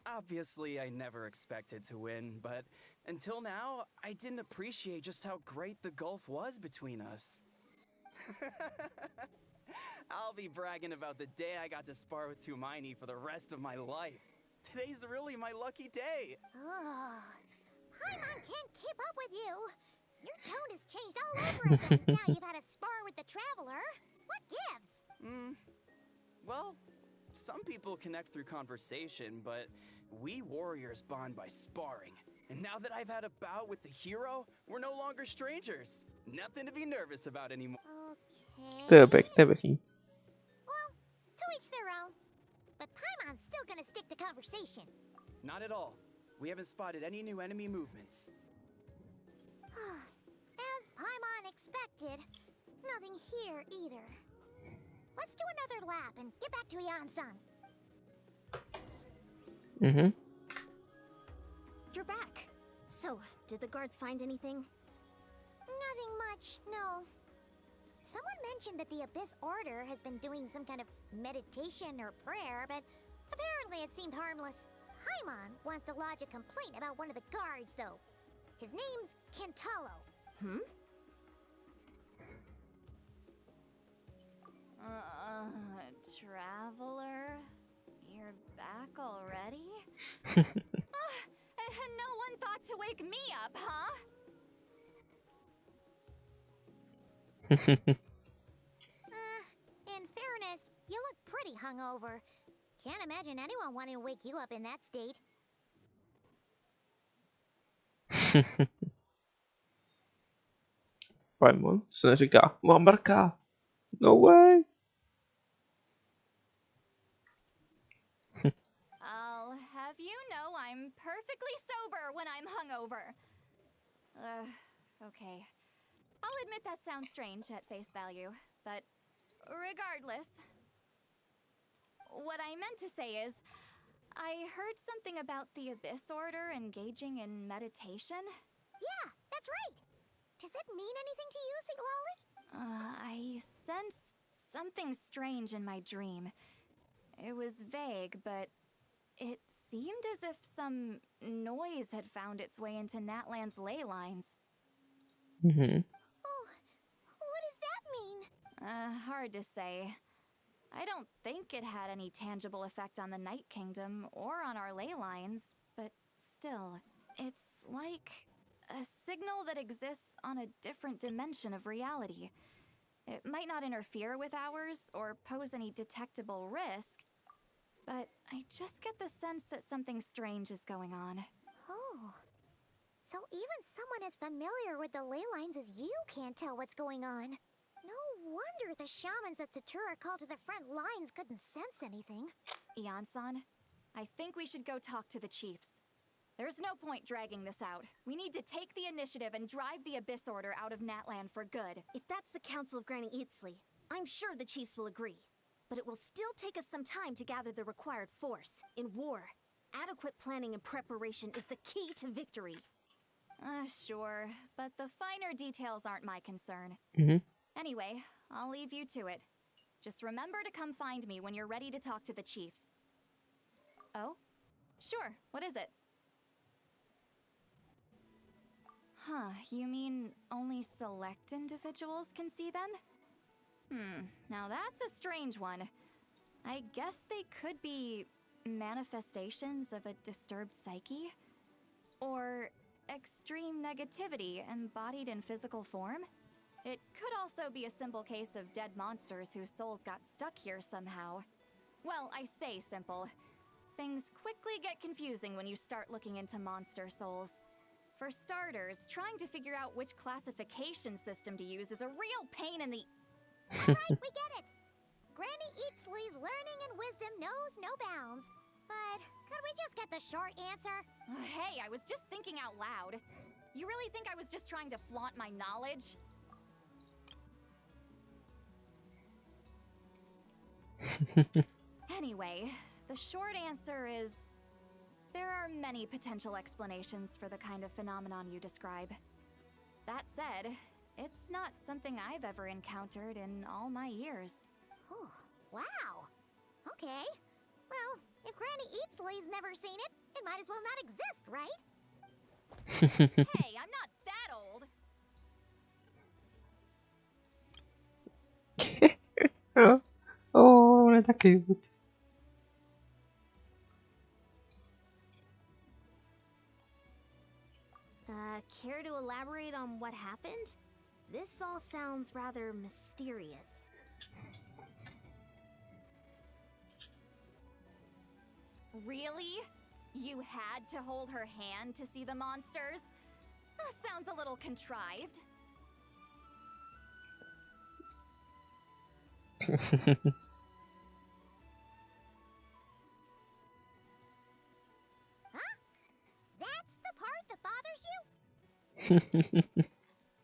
Speaker 8: Obviously, I never expected to win, but until now, I didn't appreciate just how great the gulf was between us. I'll be bragging about the day I got to spar with Tumaini for the rest of my life. Today's really my lucky day.
Speaker 3: Ugh. Paimon can't keep up with you. Your tone has changed all over again. Now you've had a spar with the Traveler. What gives?
Speaker 8: Well, some people connect through conversation, but we warriors bond by sparring. And now that I've had a bout with the hero, we're no longer strangers. Nothing to be nervous about anymore.
Speaker 3: Okay. Well, to each their own. But Paimon's still gonna stick to conversation.
Speaker 8: Not at all. We haven't spotted any new enemy movements.
Speaker 3: As Paimon expected, nothing here either. Let's do another lap and get back to Yan-san. You're back. So, did the guards find anything? Nothing much, no. Someone mentioned that the Abyss Order has been doing some kind of meditation or prayer, but apparently it seemed harmless. Paimon wants to lodge a complaint about one of the guards, though. His name's Kentaro.
Speaker 5: Traveler? You're back already? No one thought to wake me up, huh?
Speaker 3: In fairness, you look pretty hungover. Can't imagine anyone wanting to wake you up in that state.
Speaker 1: Paimon se neříká, mám mrka. No way.
Speaker 5: I'll have you know I'm perfectly sober when I'm hungover. Okay. I'll admit that sounds strange at face value, but regardless. What I meant to say is, I heard something about the Abyss Order engaging in meditation.
Speaker 3: Yeah, that's right. Does that mean anything to you, Siglali?
Speaker 5: I sensed something strange in my dream. It was vague, but it seemed as if some noise had found its way into Natlan's ley lines.
Speaker 3: Oh, what does that mean?
Speaker 5: Hard to say. I don't think it had any tangible effect on the Night Kingdom or on our ley lines, but still, it's like a signal that exists on a different dimension of reality. It might not interfere with ours or pose any detectable risk, but I just get the sense that something strange is going on.
Speaker 3: Oh. So even someone as familiar with the ley lines as you can't tell what's going on. No wonder the shamans that Satura called to the front lines couldn't sense anything.
Speaker 5: Ian-san, I think we should go talk to the chiefs. There's no point dragging this out. We need to take the initiative and drive the Abyss Order out of Natland for good.
Speaker 2: If that's the Council of Granny Eatsley, I'm sure the chiefs will agree. But it will still take us some time to gather the required force. In war, adequate planning and preparation is the key to victory.
Speaker 5: Sure, but the finer details aren't my concern. Anyway, I'll leave you to it. Just remember to come find me when you're ready to talk to the chiefs. Oh? Sure, what is it? Huh, you mean only select individuals can see them? Now that's a strange one. I guess they could be manifestations of a disturbed psyche? Or extreme negativity embodied in physical form? It could also be a simple case of dead monsters whose souls got stuck here somehow. Well, I say simple. Things quickly get confusing when you start looking into monster souls. For starters, trying to figure out which classification system to use is a real pain in the...
Speaker 3: Alright, we get it! Granny Eatsley's learning and wisdom knows no bounds. But could we just get the short answer?
Speaker 5: Hey, I was just thinking out loud. You really think I was just trying to flaunt my knowledge? Anyway, the short answer is... there are many potential explanations for the kind of phenomenon you describe. That said, it's not something I've ever encountered in all my years.
Speaker 3: Oh, wow. Okay. Well, if Granny Eatsley's never seen it, it might as well not exist, right?
Speaker 5: Hey, I'm not that old!
Speaker 1: On je taky cute.
Speaker 2: Care to elaborate on what happened? This all sounds rather mysterious.
Speaker 5: Really? You had to hold her hand to see the monsters? That sounds a little contrived.
Speaker 3: Huh? That's the part that bothers you?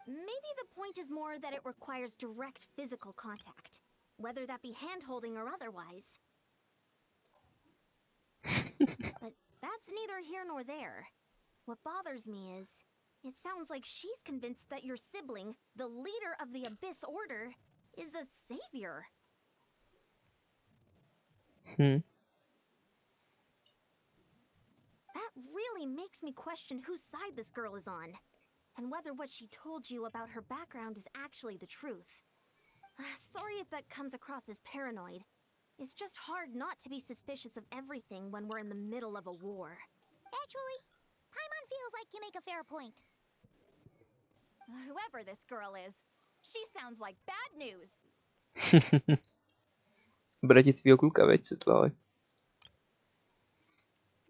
Speaker 2: Maybe the point is more that it requires direct physical contact, whether that be hand-holding or otherwise. But that's neither here nor there. What bothers me is, it sounds like she's convinced that your sibling, the leader of the Abyss Order, is a savior. That really makes me question whose side this girl is on, and whether what she told you about her background is actually the truth. Sorry if that comes across as paranoid. It's just hard not to be suspicious of everything when we're in the middle of a war.
Speaker 3: Actually, Paimon feels like you make a fair point.
Speaker 5: Whoever this girl is, she sounds like bad news.
Speaker 1: Brati tvýho kluka, veď se tvář.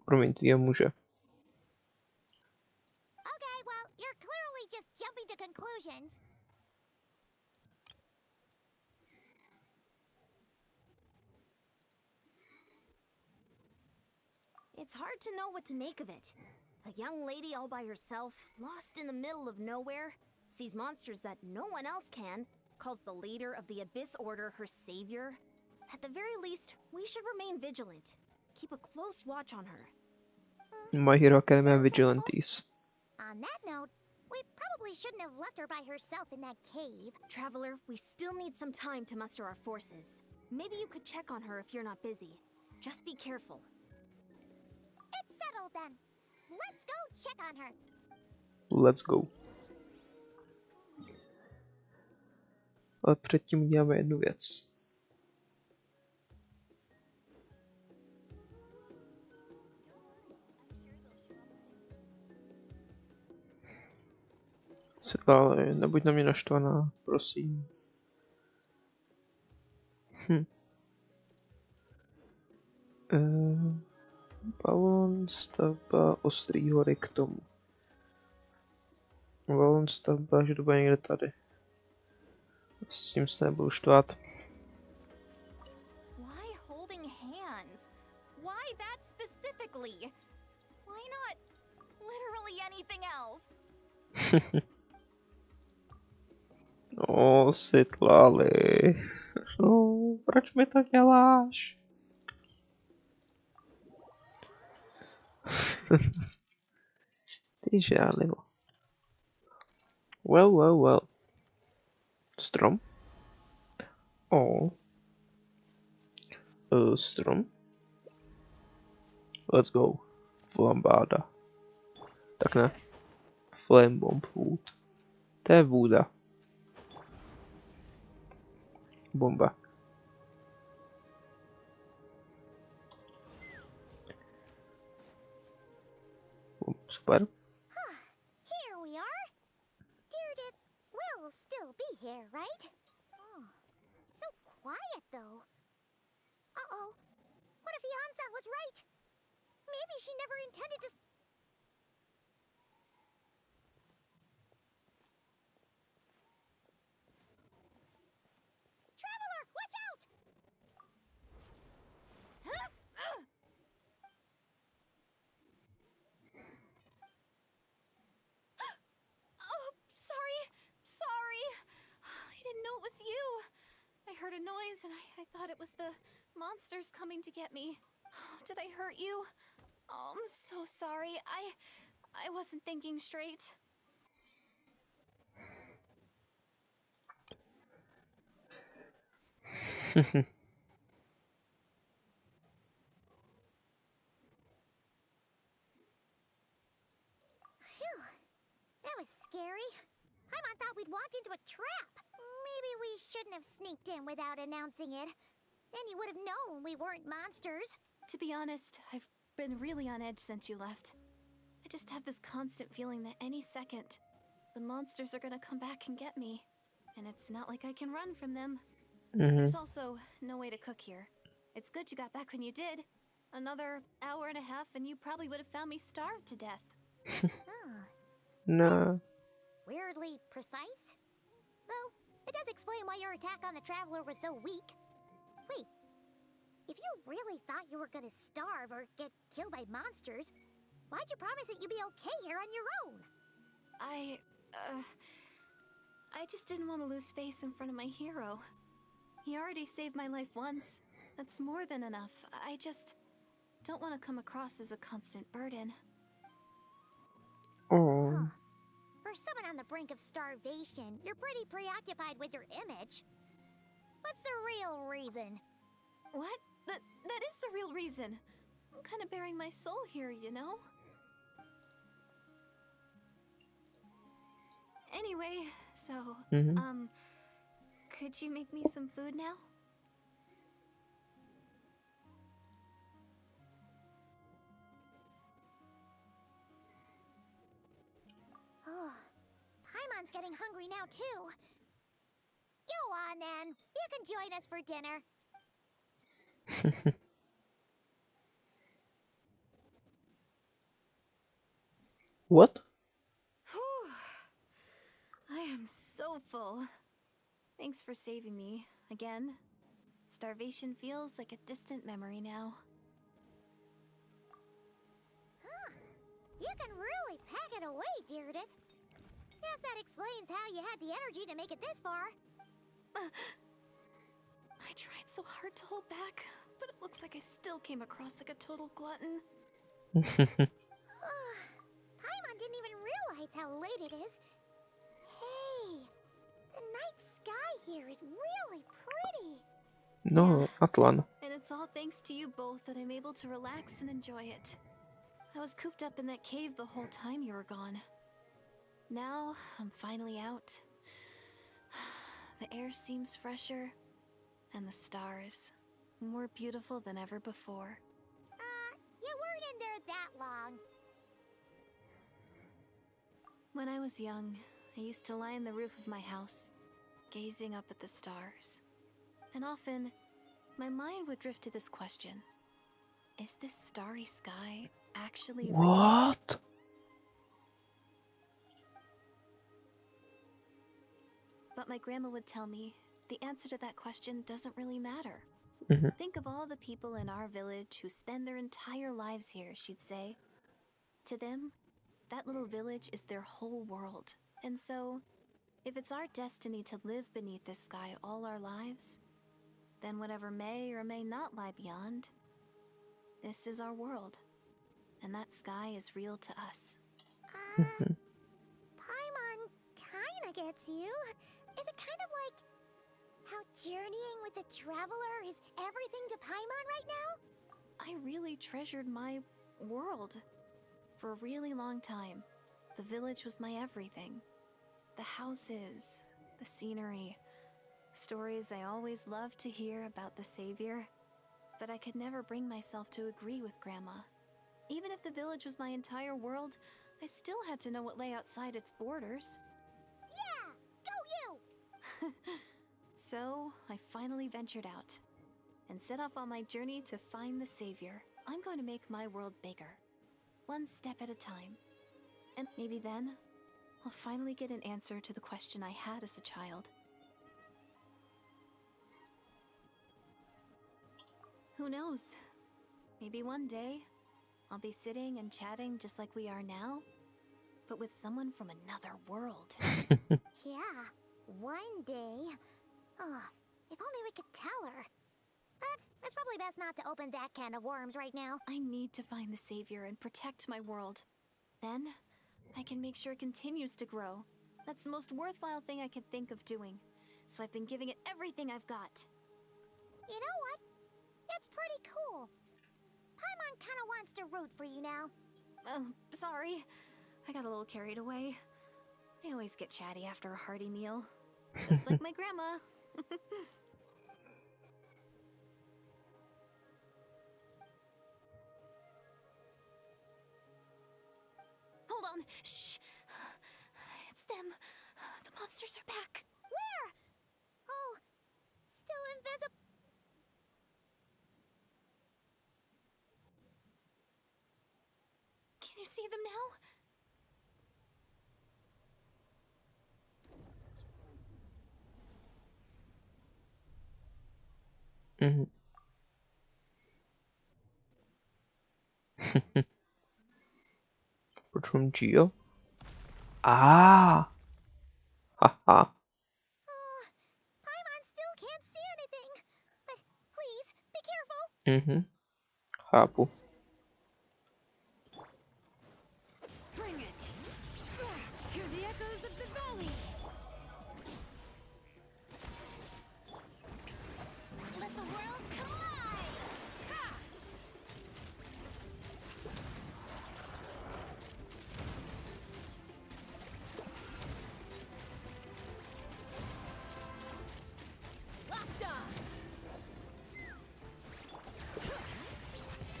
Speaker 1: Promiň, tvýho muže.
Speaker 3: Okay, well, you're clearly just jumping to conclusions.
Speaker 2: It's hard to know what to make of it. A young lady all by herself, lost in the middle of nowhere, sees monsters that no one else can, calls the leader of the Abyss Order her savior. At the very least, we should remain vigilant. Keep a close watch on her.
Speaker 1: My Hero Academia
Speaker 3: Sounds
Speaker 1: Vigilantes.
Speaker 3: On that note, we probably shouldn't have left her by herself in that cave.
Speaker 2: Traveler, we still need some time to muster our forces. Maybe you could check on her if you're not busy. Just be careful.
Speaker 3: It's settled then. Let's go check on her.
Speaker 1: Let's go. Ale předtím uděláme jednu věc. Ale nebuď na mě naštvaná, prosím. Balon, stavba, ostrý hory k tomu. Balon, stavba, že to bude někde tady. S tím se nebudu štvát.
Speaker 5: Why holding hands? Why that specifically? Why not literally anything else?
Speaker 1: No, Citlali. No, proč mi to děláš? Ty žálivo. Well. Strom? Oh. Strom? Let's go. Flambáda. Tak ne. Flame bomb wood. To je vůda. Bomba. Super.
Speaker 2: Here we are. Deardith will still be here, right? Oh, it's so quiet though. Uh-oh. What if Yansa was right? Maybe she never intended to... Traveler, watch out!
Speaker 5: Oh, sorry. I didn't know it was you. I heard a noise and I thought it was the monsters coming to get me. Did I hurt you? Oh, I'm so sorry. I wasn't thinking straight.
Speaker 2: Phew, that was scary. Paimon thought we'd walked into a trap. Maybe we shouldn't have sneaked in without announcing it. Then you would have known we weren't monsters.
Speaker 5: To be honest, I've been really on edge since you left. I just have this constant feeling that any second, the monsters are gonna come back and get me. And it's not like I can run from them. There's also no way to cook here. It's good you got back when you did. Another hour and a half and you probably would have found me starved to death.
Speaker 1: No.
Speaker 2: Weirdly precise. Though, it does explain why your attack on the Traveler was so weak. Wait, if you really thought you were gonna starve or get killed by monsters, why'd you promise that you'd be okay here on your own?
Speaker 5: I just didn't want to lose face in front of my hero. He already saved my life once. That's more than enough. I just don't want to come across as a constant burden.
Speaker 1: Oh.
Speaker 2: Huh. For someone on the brink of starvation, you're pretty preoccupied with your image. What's the real reason?
Speaker 5: What? That is the real reason. I'm kind of bearing my soul here, you know? Anyway, so, could you make me some food now?
Speaker 2: Oh, Paimon's getting hungry now too. Go on then. You can join us for dinner.
Speaker 1: What?
Speaker 5: Whew. I am so full. Thanks for saving me, again. Starvation feels like a distant memory now.
Speaker 2: Huh. You can really pack it away, Deardith. Guess that explains how you had the energy to make it this far.
Speaker 5: I tried so hard to hold back, but it looks like I still came across like a total glutton.
Speaker 2: Paimon didn't even realize how late it is. Hey, the night sky here is really pretty.
Speaker 1: No, Atlan.
Speaker 5: And it's all thanks to you both that I'm able to relax and enjoy it. I was cooped up in that cave the whole time you were gone. Now, I'm finally out. The air seems fresher, and the stars more beautiful than ever before.
Speaker 2: You weren't in there that long.
Speaker 5: When I was young,
Speaker 3: I used to lie on the roof of my house, gazing up at the stars. And often, my mind would drift to this question. Is this starry sky actually real?
Speaker 1: What?
Speaker 3: But my grandma would tell me the answer to that question doesn't really matter.
Speaker 1: Mhm.
Speaker 3: Think of all the people in our village who spend their entire lives here, she'd say. To them, that little village is their whole world. And so, if it's our destiny to live beneath this sky all our lives, then whatever may or may not lie beyond, this is our world. And that sky is real to us.
Speaker 1: Mhm.
Speaker 2: Paimon kinda gets you. Is it kind of like how journeying with the traveler is everything to Paimon right now?
Speaker 3: I really treasured my world. For a really long time, the village was my everything. The houses, the scenery, stories I always loved to hear about the Savior. But I could never bring myself to agree with Grandma. Even if the village was my entire world, I still had to know what lay outside its borders.
Speaker 2: Yeah! Go you!
Speaker 3: So, I finally ventured out and set off on my journey to find the Savior. I'm going to make my world bigger, one step at a time. And maybe then, I'll finally get an answer to the question I had as a child. Who knows? Maybe one day, I'll be sitting and chatting just like we are now, but with someone from another world.
Speaker 2: Yeah, one day. Oh, if only we could tell her. But it's probably best not to open that can of worms right now.
Speaker 3: I need to find the Savior and protect my world. Then, I can make sure it continues to grow. That's the most worthwhile thing I could think of doing. So I've been giving it everything I've got.
Speaker 2: You know what? It's pretty cool. Paimon kinda wants to root for you now.
Speaker 3: Oh, sorry. I got a little carried away. I always get chatty after a hearty meal. Just like my grandma. Hold on. Shh. It's them. The monsters are back.
Speaker 2: Where? Oh, still invisible.
Speaker 3: Can you see them now?
Speaker 1: Mhm. From Geo? Ah! Haha.
Speaker 2: Oh, Paimon still can't see anything. But please, be careful.
Speaker 1: Mhm. Chápu.
Speaker 5: Bring it! Hear the echoes of the valley!
Speaker 2: Let the world collide! Ha!
Speaker 5: Locked on!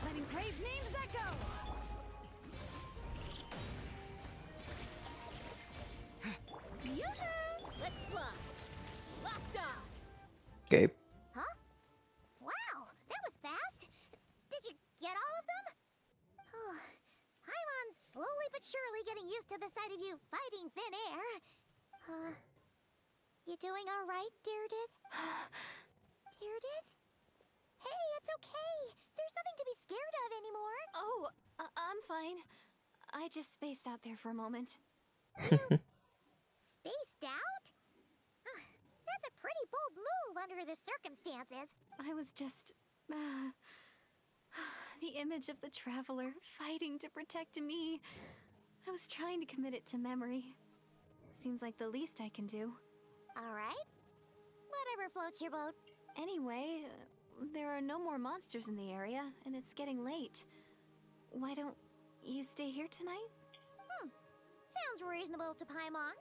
Speaker 5: Letting grave names echo!
Speaker 2: Yoo-hoo! Let's fly!
Speaker 5: Locked on!
Speaker 1: Okay.
Speaker 2: Huh? Wow, that was fast. Did you get all of them? Oh, Paimon's slowly but surely getting used to the sight of you fighting thin air. You doing all right, Deirdith? Deirdith? Hey, it's okay. There's nothing to be scared of anymore.
Speaker 3: Oh, I'm fine. I just spaced out there for a moment.
Speaker 2: Spaced out? That's a pretty bold move under the circumstances.
Speaker 3: I was just... the image of the traveler fighting to protect me. I was trying to commit it to memory. Seems like the least I can do.
Speaker 2: All right. Whatever floats your boat.
Speaker 3: Anyway, there are no more monsters in the area, and it's getting late. Why don't you stay here tonight?
Speaker 2: Sounds reasonable to Paimon.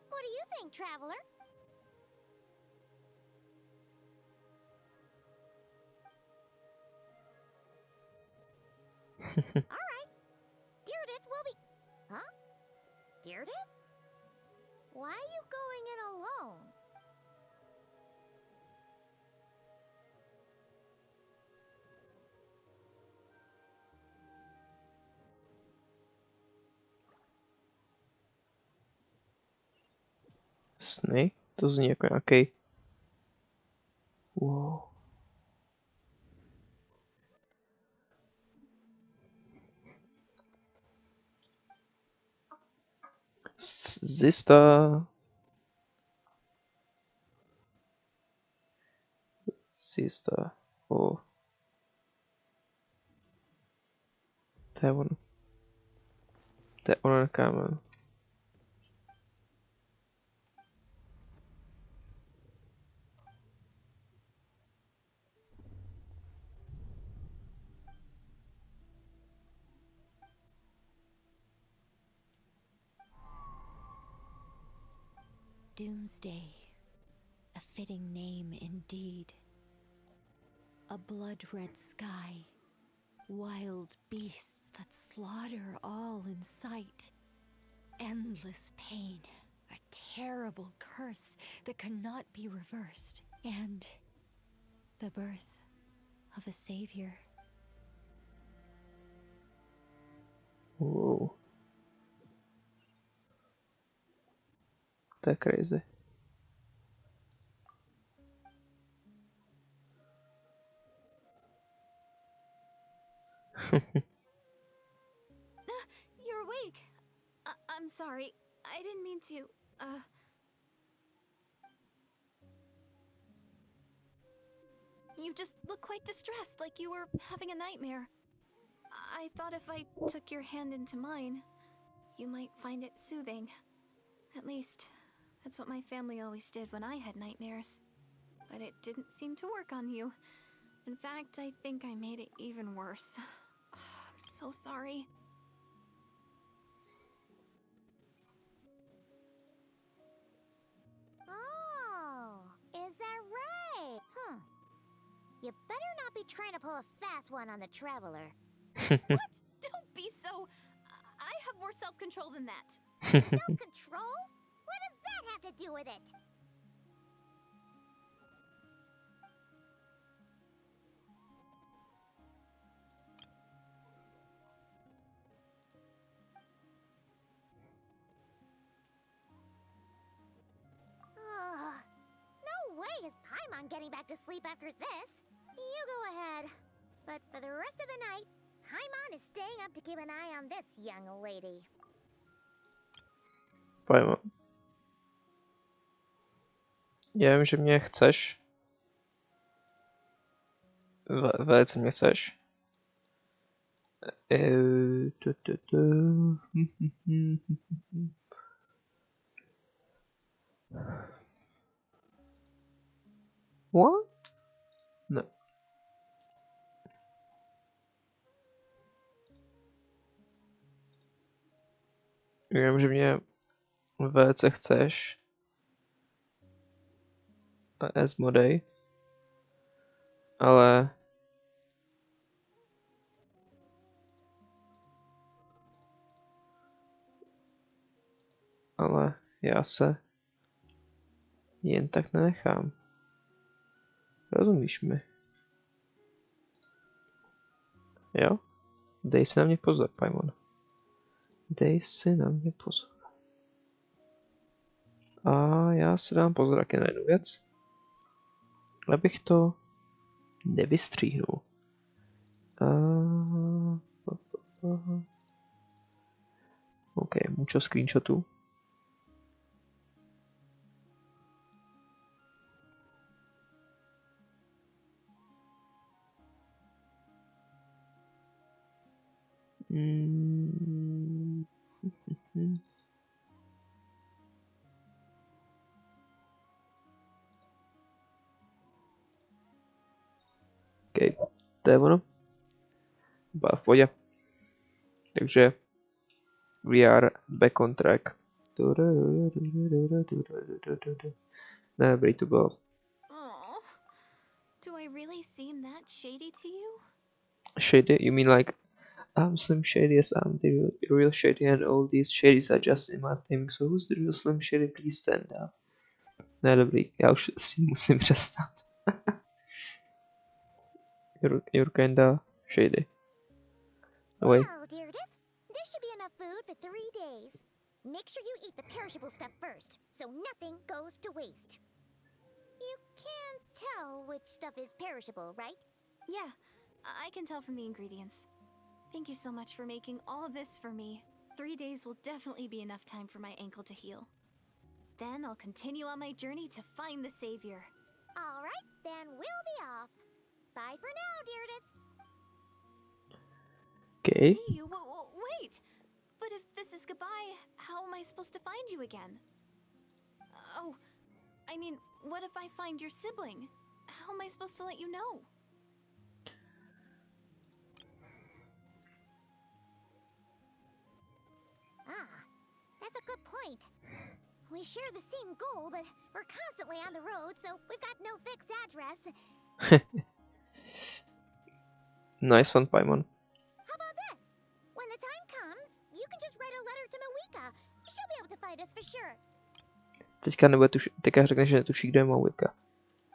Speaker 2: What do you think, traveler? All right. Deirdith will be... Huh? Deirdith? Why are you going in alone?
Speaker 1: Sny? To zní jako nějaký. Wow. Zista. Zista. Oh. To je ono. To je ono, kámo.
Speaker 9: Doomsday. A fitting name indeed. A blood-red sky. Wild beasts that slaughter all in sight. Endless pain. A terrible curse that cannot be reversed. And the birth of a savior.
Speaker 1: Wow. To je crazy.
Speaker 3: You're awake. I'm sorry. I didn't mean to, You just look quite distressed, like you were having a nightmare. I thought if I took your hand into mine, you might find it soothing. At least, that's what my family always did when I had nightmares. But it didn't seem to work on you. In fact, I think I made it even worse. I'm so sorry.
Speaker 2: Oh, is that right? Huh. You better not be trying to pull a fast one on the Traveler.
Speaker 3: What? Don't be so... I have more self-control than that.
Speaker 2: Self-control? What does that have to do with it? Ugh. No way is Paimon getting back to sleep after this. You go ahead. But for the rest of the night, Paimon is staying up to keep an eye on this young lady.
Speaker 1: Pojmo. Já vím, že mě chceš. Velice mě chceš. What? No. Vím, že mě velice chceš. Asmodej. Ale... Ale já se jen tak nenechám. Rozumíš mi? Jo? Dej si na mě pozor, Paimon. Dej si na mě pozor. A já si dám pozor taky na jednu věc. Abych to nevystříhnul. OK, mucho screenshotů. OK, to je ono. Byla v pohodě. Takže we are back on track. Ne, dobrý to bylo.
Speaker 3: Oh, do I really seem that shady to you?
Speaker 1: Shady? You mean like I'm Slim Shady, yes, I'm the real Shady, and all these Shadys are just imitating. So who's the real Slim Shady? Please stand up. Ne, dobrý, já už s tím musím přestat. You're kinda shady. Wait.
Speaker 2: Well, Deirdre, there should be enough food for 3 days. Make sure you eat the perishable stuff first, so nothing goes to waste. You can't tell which stuff is perishable, right?
Speaker 3: Yeah, I can tell from the ingredients. Thank you so much for making all of this for me. 3 days will definitely be enough time for my ankle to heal. Then I'll continue on my journey to find the savior.
Speaker 2: All right, then we'll be off. Bye for now, Deirdre.
Speaker 1: Okay.
Speaker 3: See you? Wait! But if this is goodbye, how am I supposed to find you again? Oh, I mean, what if I find your sibling? How am I supposed to let you know?
Speaker 2: Ah, that's a good point. We share the same goal, but we're constantly on the road, so we've got no fixed address.
Speaker 1: Nice one, Paimon.
Speaker 2: How about this? When the time comes, you can just write a letter to Mawika. She'll be able to find us for sure.
Speaker 1: Teďka řekne, že netuší, kde je Mawika.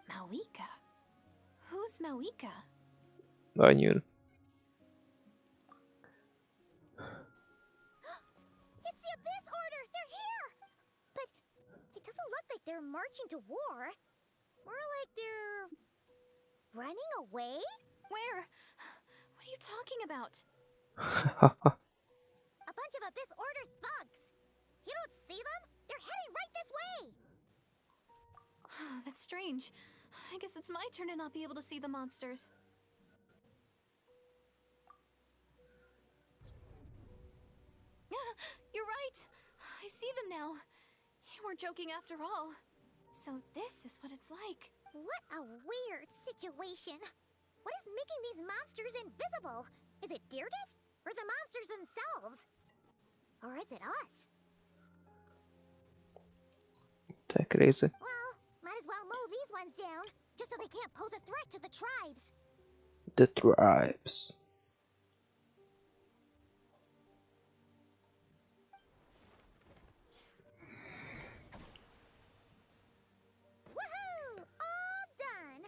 Speaker 3: Mawika? Who's Mawika?
Speaker 1: Ani jen.
Speaker 2: It's the Abyss Order! They're here! But it doesn't look like they're marching to war. More like they're running away?
Speaker 3: Where? What are you talking about?
Speaker 2: A bunch of Abyss Order thugs! You don't see them? They're heading right this way!
Speaker 3: That's strange. I guess it's my turn to not be able to see the monsters. You're right! I see them now. You weren't joking after all. So this is what it's like.
Speaker 2: What a weird situation. What is making these monsters invisible? Is it Deirdre? Or the monsters themselves? Or is it us?
Speaker 1: To je crazy.
Speaker 2: Well, might as well mow these ones down, just so they can't pose a threat to the tribes.
Speaker 1: The tribes.
Speaker 2: Woohoo! All done!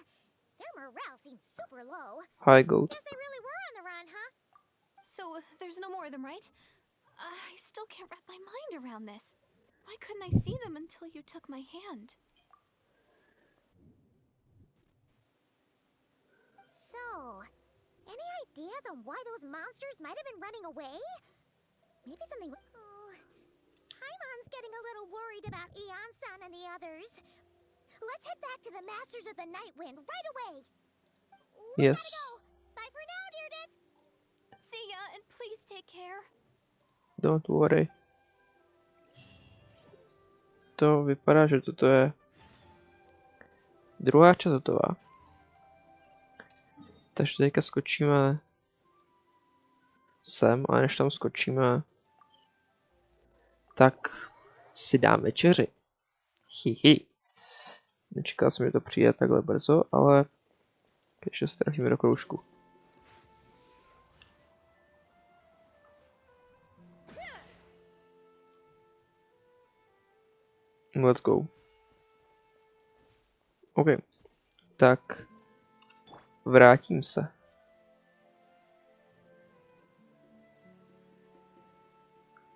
Speaker 2: Their morale seems super low.
Speaker 1: Hi, goat.
Speaker 2: Guess they really were on the run, huh?
Speaker 3: So there's no more of them, right? I still can't wrap my mind around this. Why couldn't I see them until you took my hand?
Speaker 2: So, any ideas on why those monsters might have been running away? Maybe something... Oh, Paimon's getting a little worried about Eon-san and the others. Let's head back to the Masters of the Night Wind right away. We
Speaker 1: Yes.
Speaker 2: gotta go. Bye for now, Deirdre.
Speaker 3: See ya, and please take care.
Speaker 1: Don't worry. To vypadá, že toto je druhá část hotová. Takže teďka skočíme sem a než tam skočíme, tak si dám večeři. Hihi. Nečekal jsem, že to přijde takhle brzo, ale ještě se trafíme do kroužku. Let's go. OK. Tak vrátím se.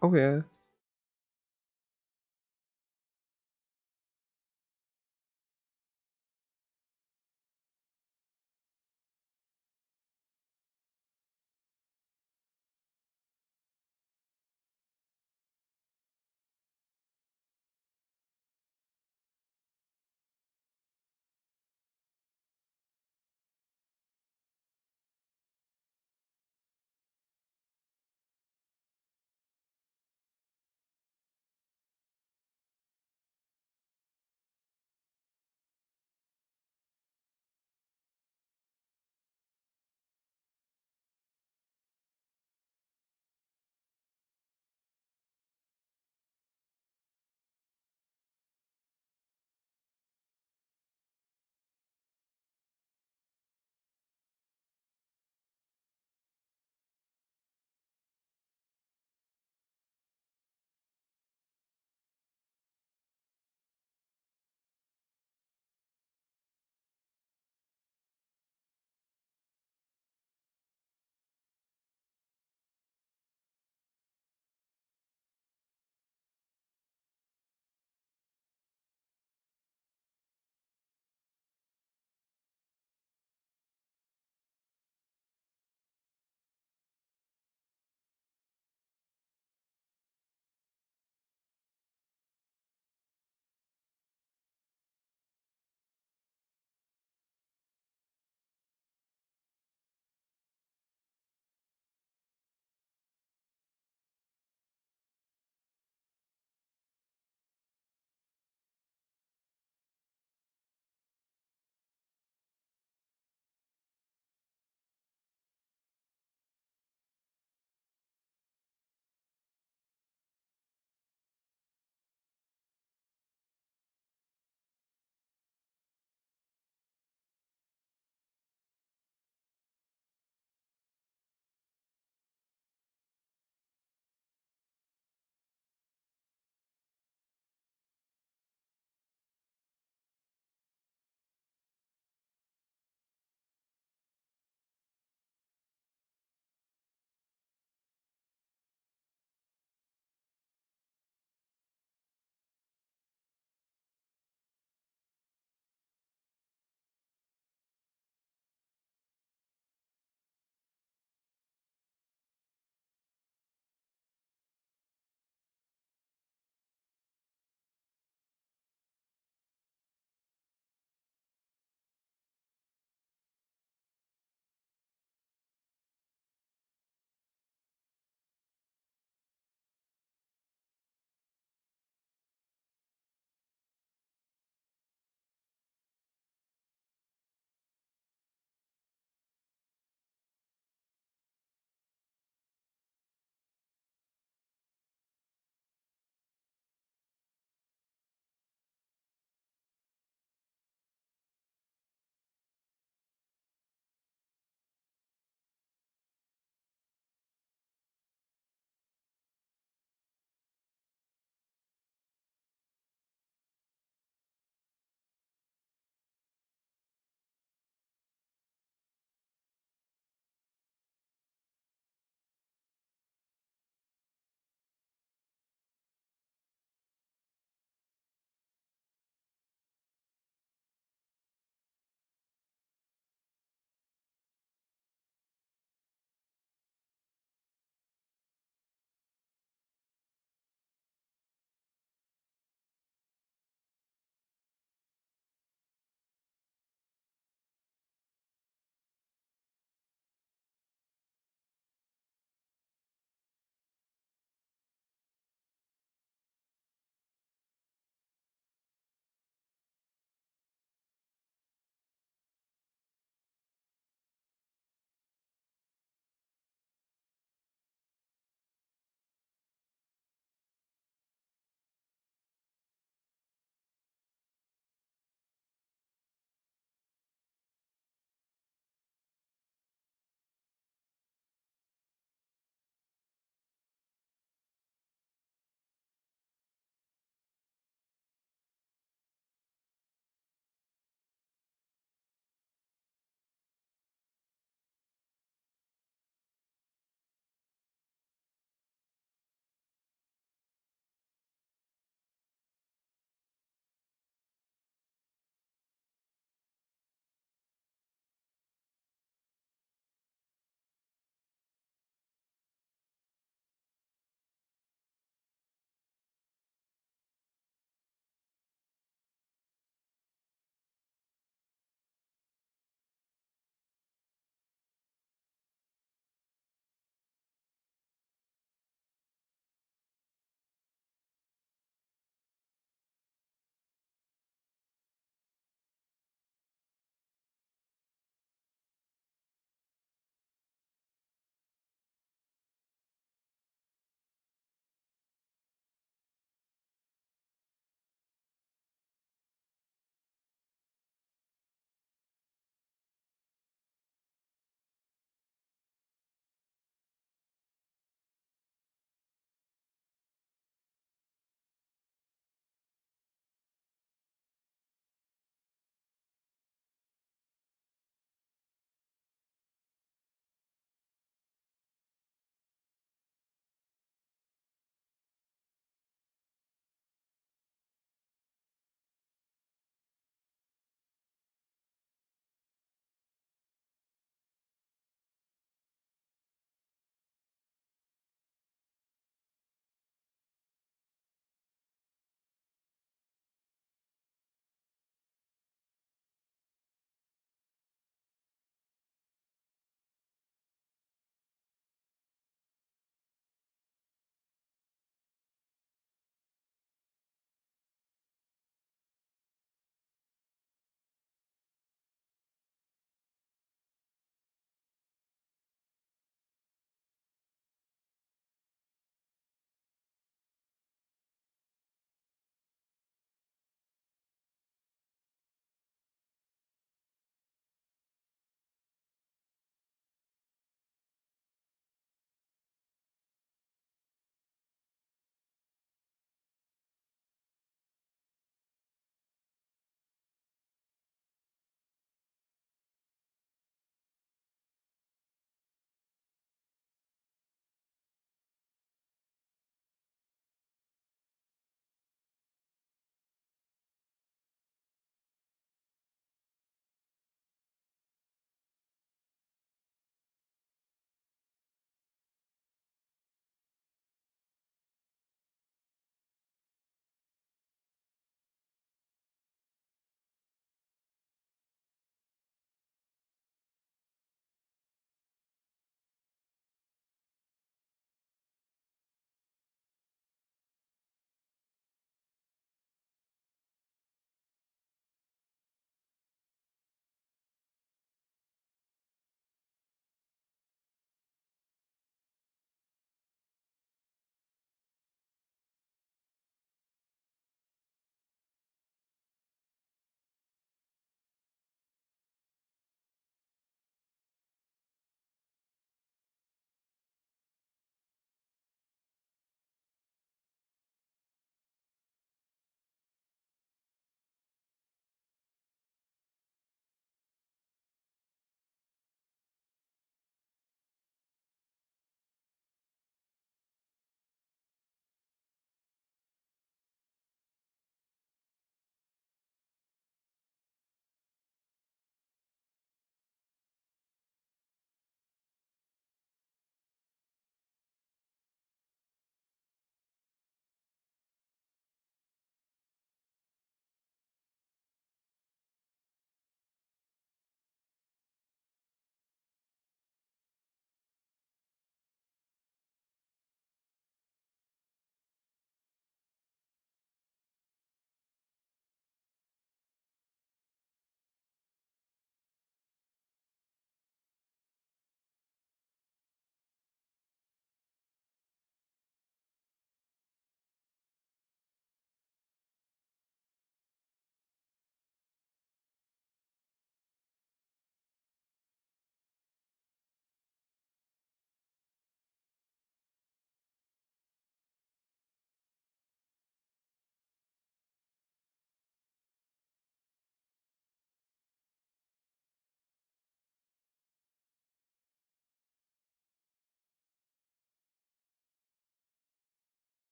Speaker 1: OK.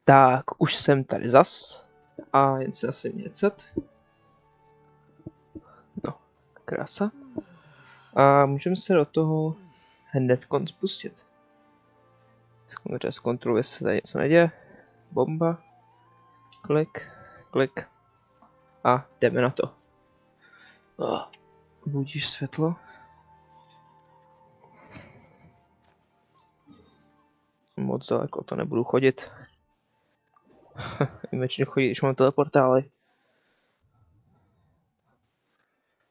Speaker 1: Tak, už jsem tady zas. A jen se asi měcet. No, krása. A můžeme se do toho hned spustit. Zkontroluji, jestli se tady něco neděje. Bomba. Klik, klik. A jdeme na to. Budíš světlo. Moc daleko to nebudu chodit. Většinou chodit, když mám teleportály.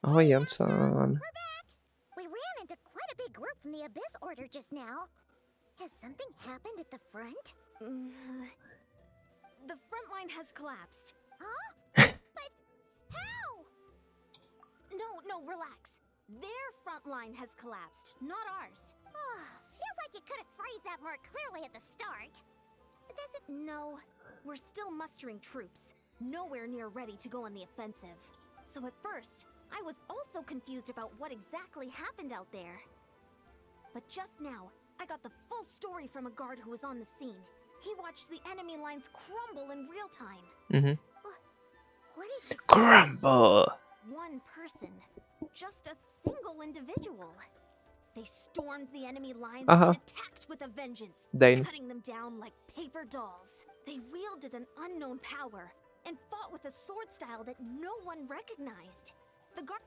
Speaker 1: Ahoj, Jansan.
Speaker 3: We ran into quite a big group from the Abyss Order just now. Has something happened at the front?
Speaker 2: The front line has collapsed.
Speaker 3: Huh? But how?
Speaker 2: No, relax. Their front line has collapsed, not ours.
Speaker 3: Feels like you could have phrased that more clearly at the start. Does it?
Speaker 2: No, we're still mustering troops. Nowhere near ready to go on the offensive. So at first, I was also confused about what exactly happened out there. But just now, I got the full story from a guard who was on the scene. He watched the enemy lines crumble in real time.
Speaker 3: What did he say?
Speaker 1: Crumble!
Speaker 2: One person. Just a single individual. They stormed the enemy lines and attacked with a vengeance, cutting them down like paper dolls. They wielded an unknown power and fought with a sword style that no one recognized.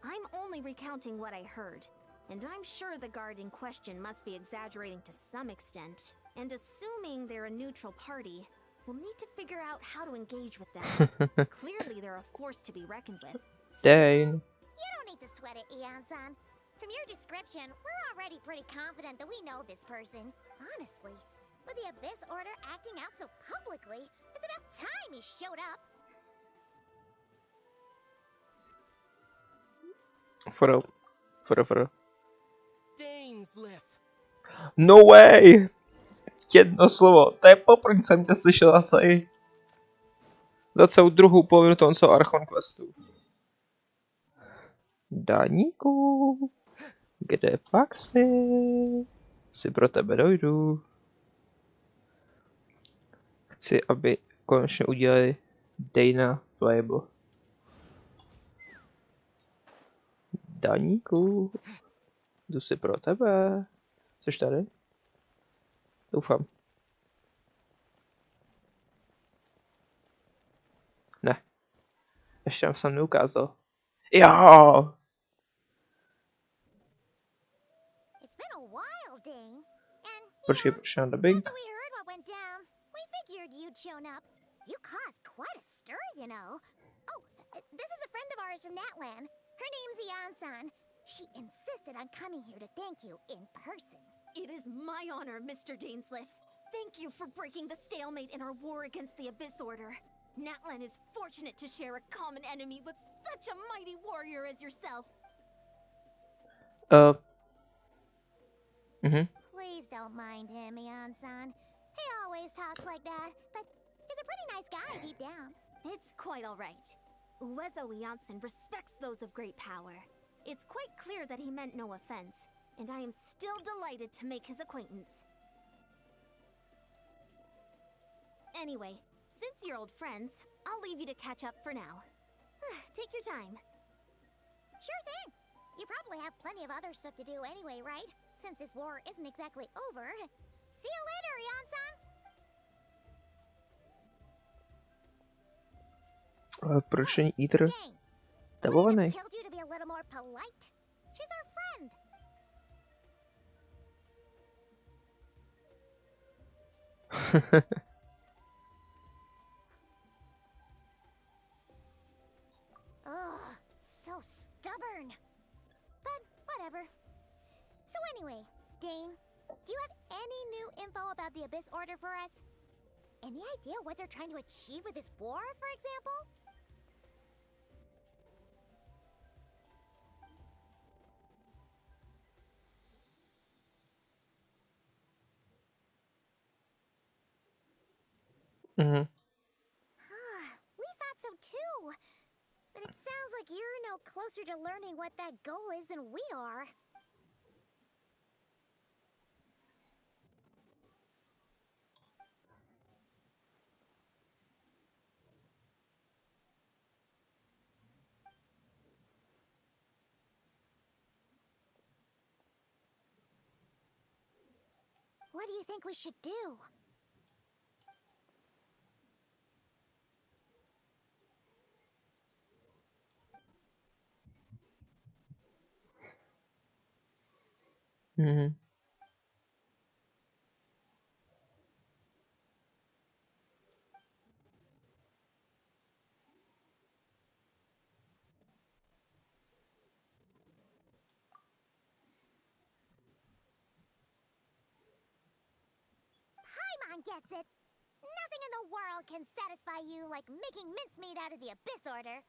Speaker 2: I'm only recounting what I heard, and I'm sure the guard in question must be exaggerating to some extent. And assuming they're a neutral party, we'll need to figure out how to engage with them. Clearly they're a force to be reckoned with.
Speaker 1: Dane.
Speaker 3: You don't need to sweat it, Eon-san. From your description, we're already pretty confident that we know this person. Honestly, with the Abyss Order acting out so publicly, it's about time he showed up.
Speaker 1: Foro.
Speaker 8: Dainsliff.
Speaker 1: No way! Jedno slovo, to je poprvé, jsem tě slyšel asi za celou druhou polovinu toho Archon questu. Daníku, kde pak jsi? Si pro tebe dojdu. Chci, aby konečně udělali Dana playable. Daníku, jdu si pro tebe. Jsi tady? Doufám. Ne. Ještě nám jsem neukázal. Jo!
Speaker 3: It's been a while, Dane. And
Speaker 1: Počkej, na dubbing.
Speaker 3: after we heard what went down, we figured you'd shown up. You caused quite a stir, you know. Oh, this is a friend of ours from Natlan. Her name's Eon-san. She insisted on coming here to thank you in person.
Speaker 2: It is my honor, Mr. Dainsliff. Thank you for breaking the stalemate in our war against the Abyss Order. Natlan is fortunate to share a common enemy with such a mighty warrior as yourself.
Speaker 3: Please don't mind him, Eon-san. He always talks like that, but he's a pretty nice guy deep down.
Speaker 2: It's quite all right. Uezo Janssen respects those of great power. It's quite clear that he meant no offense, and I am still delighted to make his acquaintance. Anyway, since you're old friends, I'll leave you to catch up for now. Take your time.
Speaker 3: Sure thing. You probably have plenty of other stuff to do anyway, right? Since this war isn't exactly over. See you later, Eon-san!
Speaker 1: Proč Ether
Speaker 3: Dang,
Speaker 1: tabovaný?
Speaker 3: killed you to be a little more polite. She's our friend. Ugh, so stubborn. But whatever. So anyway, Dane, do you have any new info about the Abyss Order for us? Any idea what they're trying to achieve with this war, for example? We thought so too. But it sounds like you're no closer to learning what that goal is than we are.
Speaker 2: What do you think we should do?
Speaker 1: Mhm.
Speaker 2: Paimon gets it. Nothing in the world can satisfy you like making mincemeat out of the Abyss Order.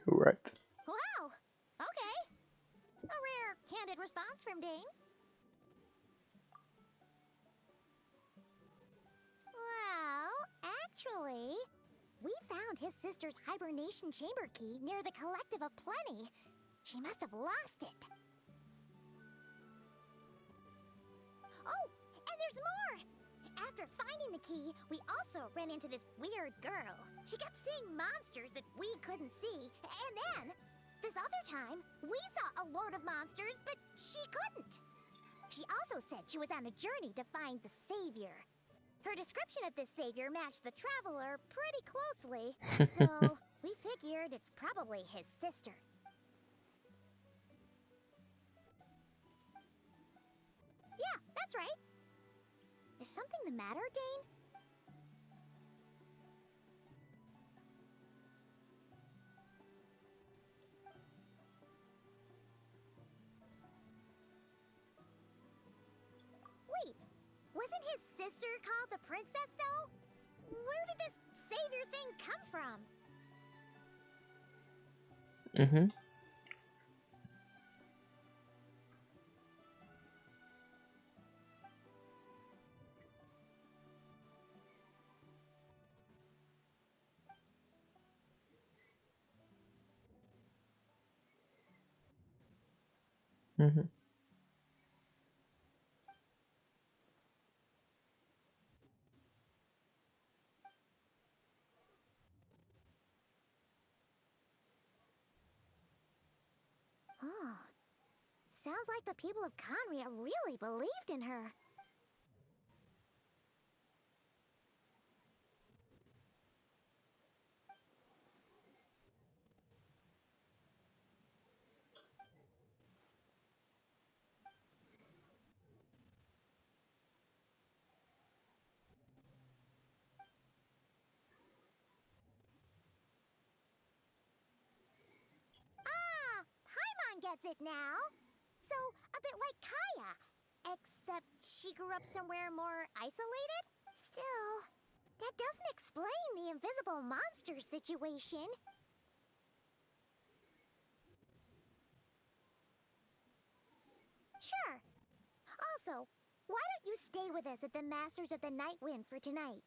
Speaker 1: Right.
Speaker 2: Wow. Okay. A rare, candid response from Dane. Well, actually, we found his sister's hibernation chamber key near the Collective of Plenty. She must have lost it. Oh, and there's more! After finding the key, we also ran into this weird girl. She kept seeing monsters that we couldn't see, and then, this other time, we saw a load of monsters, but she couldn't. She also said she was on a journey to find the Savior. Her description of this Savior matched the Traveler pretty closely, so we figured it's probably his sister. Yeah, that's right. Is something the matter, Dane? Wait, wasn't his sister called the Princess, though? Where did this Savior thing come from?
Speaker 1: Mhm. Mhm.
Speaker 2: Oh, sounds like the people of Conria really believed in her. Ah, Paimon gets it now. So, a bit like Kaya. Except she grew up somewhere more isolated? Still, that doesn't explain the invisible monster situation. Sure. Also, why don't you stay with us at the Masters of the Night Wind for tonight?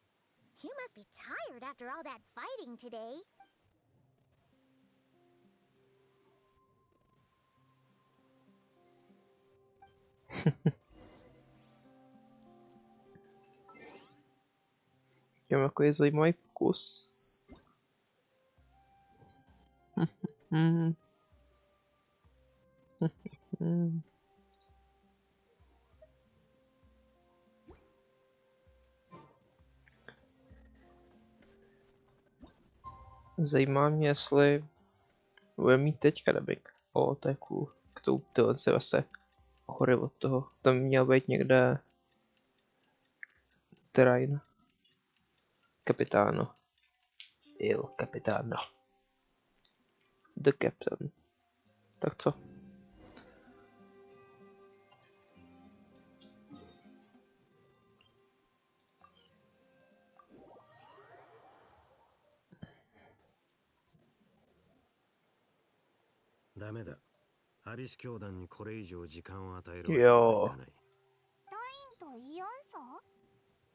Speaker 2: You must be tired after all that fighting today.
Speaker 1: Mám jako zajímavý pokus. Mhm. Mhm. Zajímá mě, jestli bude mít teďka dubbing. O, to je cool. K tomu to se zase hory od toho. Tam měl být někde terrain. Capitano. Il Capitano. The Captain. Tak co?
Speaker 10: Dameda. アビス教団にこれ以上時間を与えるわけにはい
Speaker 1: よ
Speaker 10: かない。
Speaker 2: ダインとイオンソ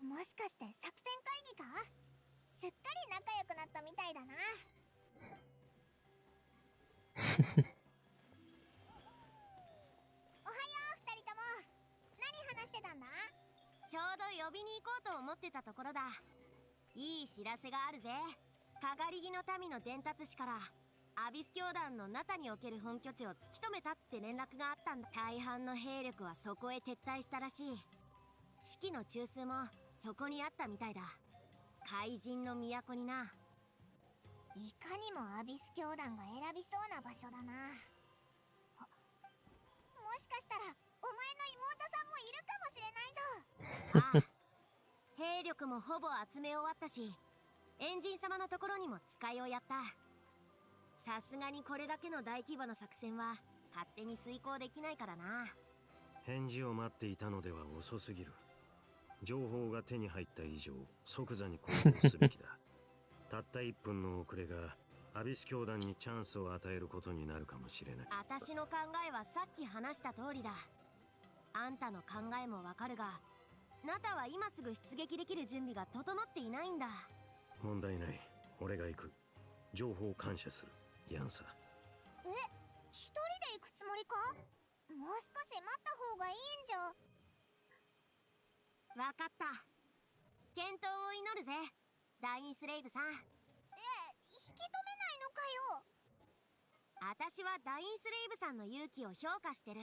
Speaker 2: もしかして作戦会議かすっかり仲良くなったみたいだな。おはよう、二人とも。何話してたんだ？
Speaker 3: ちょうど呼びに行こうと思ってたところだ。いい知らせがあるぜ。かがり木の民の伝達師からアビス教団のナタにおける本拠地を突き止めたって連絡があったんだ。大半の兵力はそこへ撤退したらしい。式の中枢もそこにあったみたいだ。怪人の都にな。
Speaker 2: いかにもアビス教団が選びそうな場所だな。もしかしたらお前の妹さんもいるかもしれないぞ。
Speaker 3: ああ、兵力もほぼ集め終わったし、エンジン様のところにも使いをやった。さすがにこれだけの大規模な作戦は勝手に遂行できないからな。
Speaker 10: 返事を待っていたのでは遅すぎる。情報が手に入った以上、即座に行動すべきだ。たった1分の遅れがアビス教団にチャンスを与えることになるかもしれない。
Speaker 3: 私の考えはさっき話した通りだ。あんたの考えもわかるが、ナタは今すぐ出撃できる準備が整っていないんだ。
Speaker 10: 問題ない。俺が行く。情報感謝する。ヤンサ。
Speaker 2: 一人で行くつもりか？もう少し待った方がいいんじゃ。
Speaker 3: わかった。健闘を祈るぜ、ダインスレイブさん。
Speaker 2: 引き止めないのかよ。
Speaker 3: 私はダインスレイブさんの勇気を評価してる。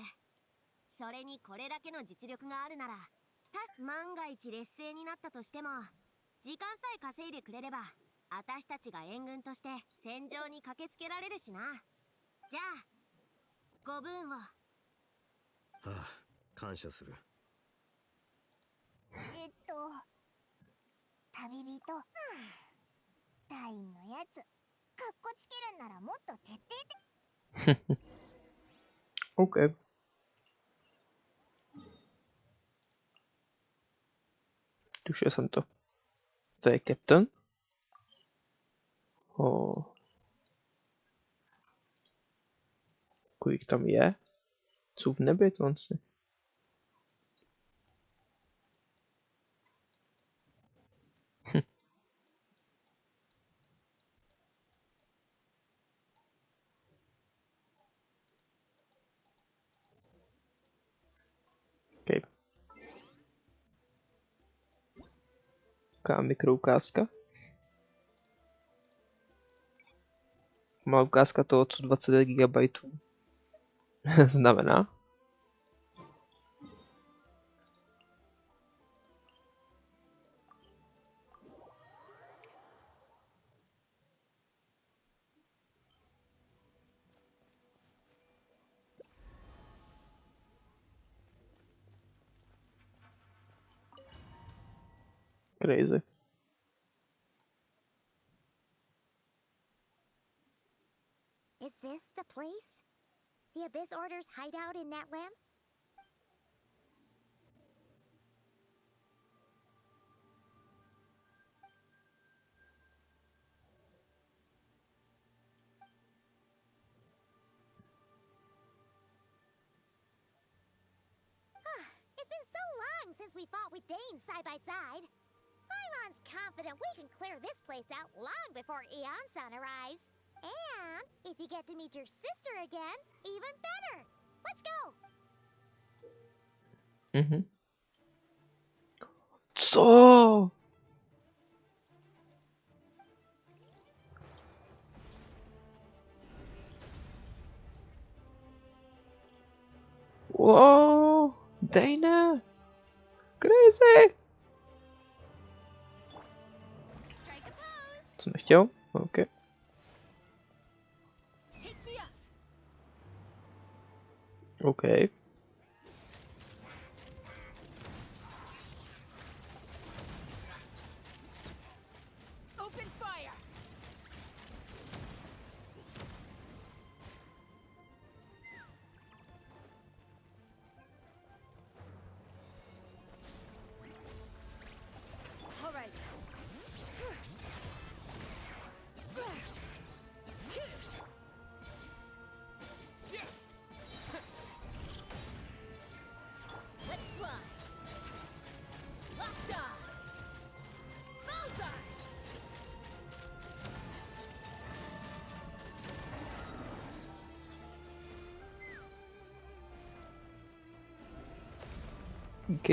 Speaker 3: それにこれだけの実力があるなら、万が一劣勢になったとしても、時間さえ稼いでくれれば、私たちが援軍として戦場に駆けつけられるしな。じゃあご分を。
Speaker 10: ああ、感謝する。
Speaker 2: 旅人、ダインのやつ、かっこつけるんならもっと徹底的。
Speaker 1: OK. Tušil jsem to. To je Captain. Kolik tam je? Jsou v nebi tonci. Okay. Taká mikroukázka. Má ukázka toho, co 20 GB znamená. Crazy.
Speaker 2: Is this the place? The Abyss Order's hideout in Natlam? It's been so long since we fought with Dane side by side. Paimon's confident we can clear this place out long before Eon-san arrives. And if you get to meet your sister again, even better. Let's go!
Speaker 1: Co? Wow, Dana! Crazy! Co nechtěl? OK. OK.
Speaker 5: Open fire. All right. Let's run. Locked on. Bullseye.
Speaker 1: OK.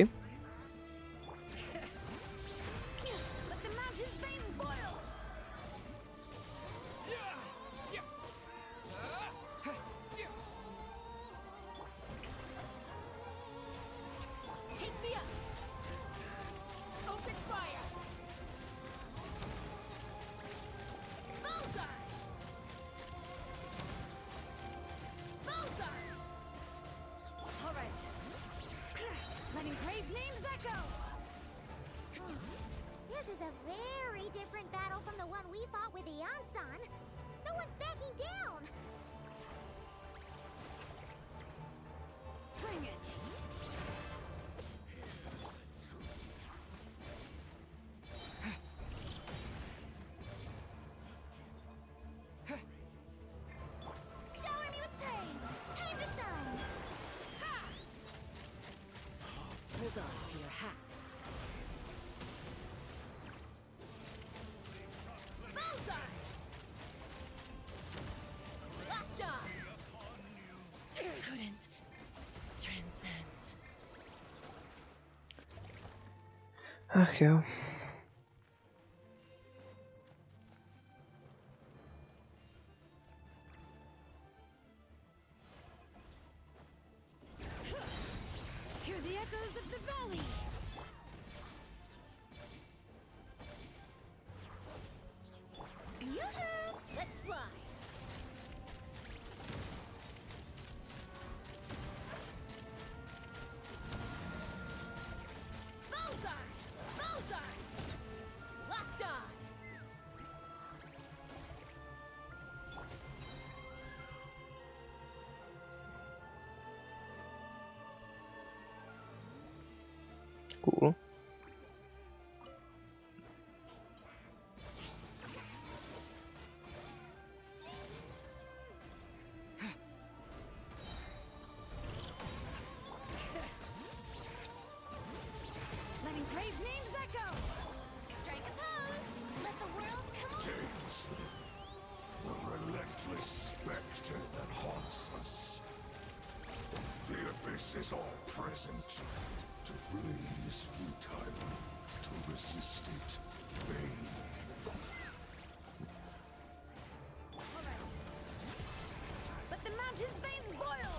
Speaker 5: Let the mountain's veins boil. Take me up.
Speaker 2: on! No one's backing down!
Speaker 5: Bring it! Shower me with praise! Time to shine! Ha!
Speaker 9: Hold on to your hats.
Speaker 5: Bullseye! Locked on!
Speaker 9: Couldn't transcend.
Speaker 1: Ach jo.
Speaker 9: Hear the echoes of the valley.
Speaker 5: Yoo-hoo! Let's fly! Bullseye! Bullseye! Locked on!
Speaker 1: Cool.
Speaker 5: Letting brave names echo! Strike a pose! Let the world come on!
Speaker 7: Dainsleif, the relentless spectre that haunts us. The abyss is all present. To flee is futile. To resist it, vain.
Speaker 5: Let the mountain's veins boil!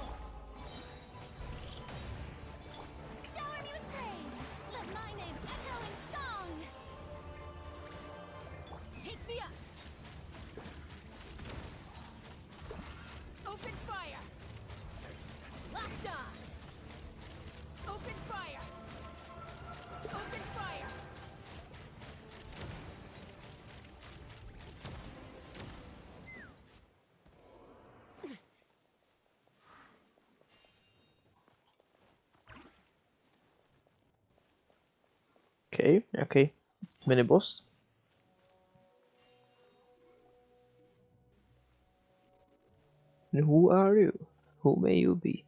Speaker 5: Shower me with praise! Let my name echo in song! Take me up! Open fire! Locked on! Open fire! Open fire!
Speaker 1: Okay. Mini boss. And who are you? Who may you be?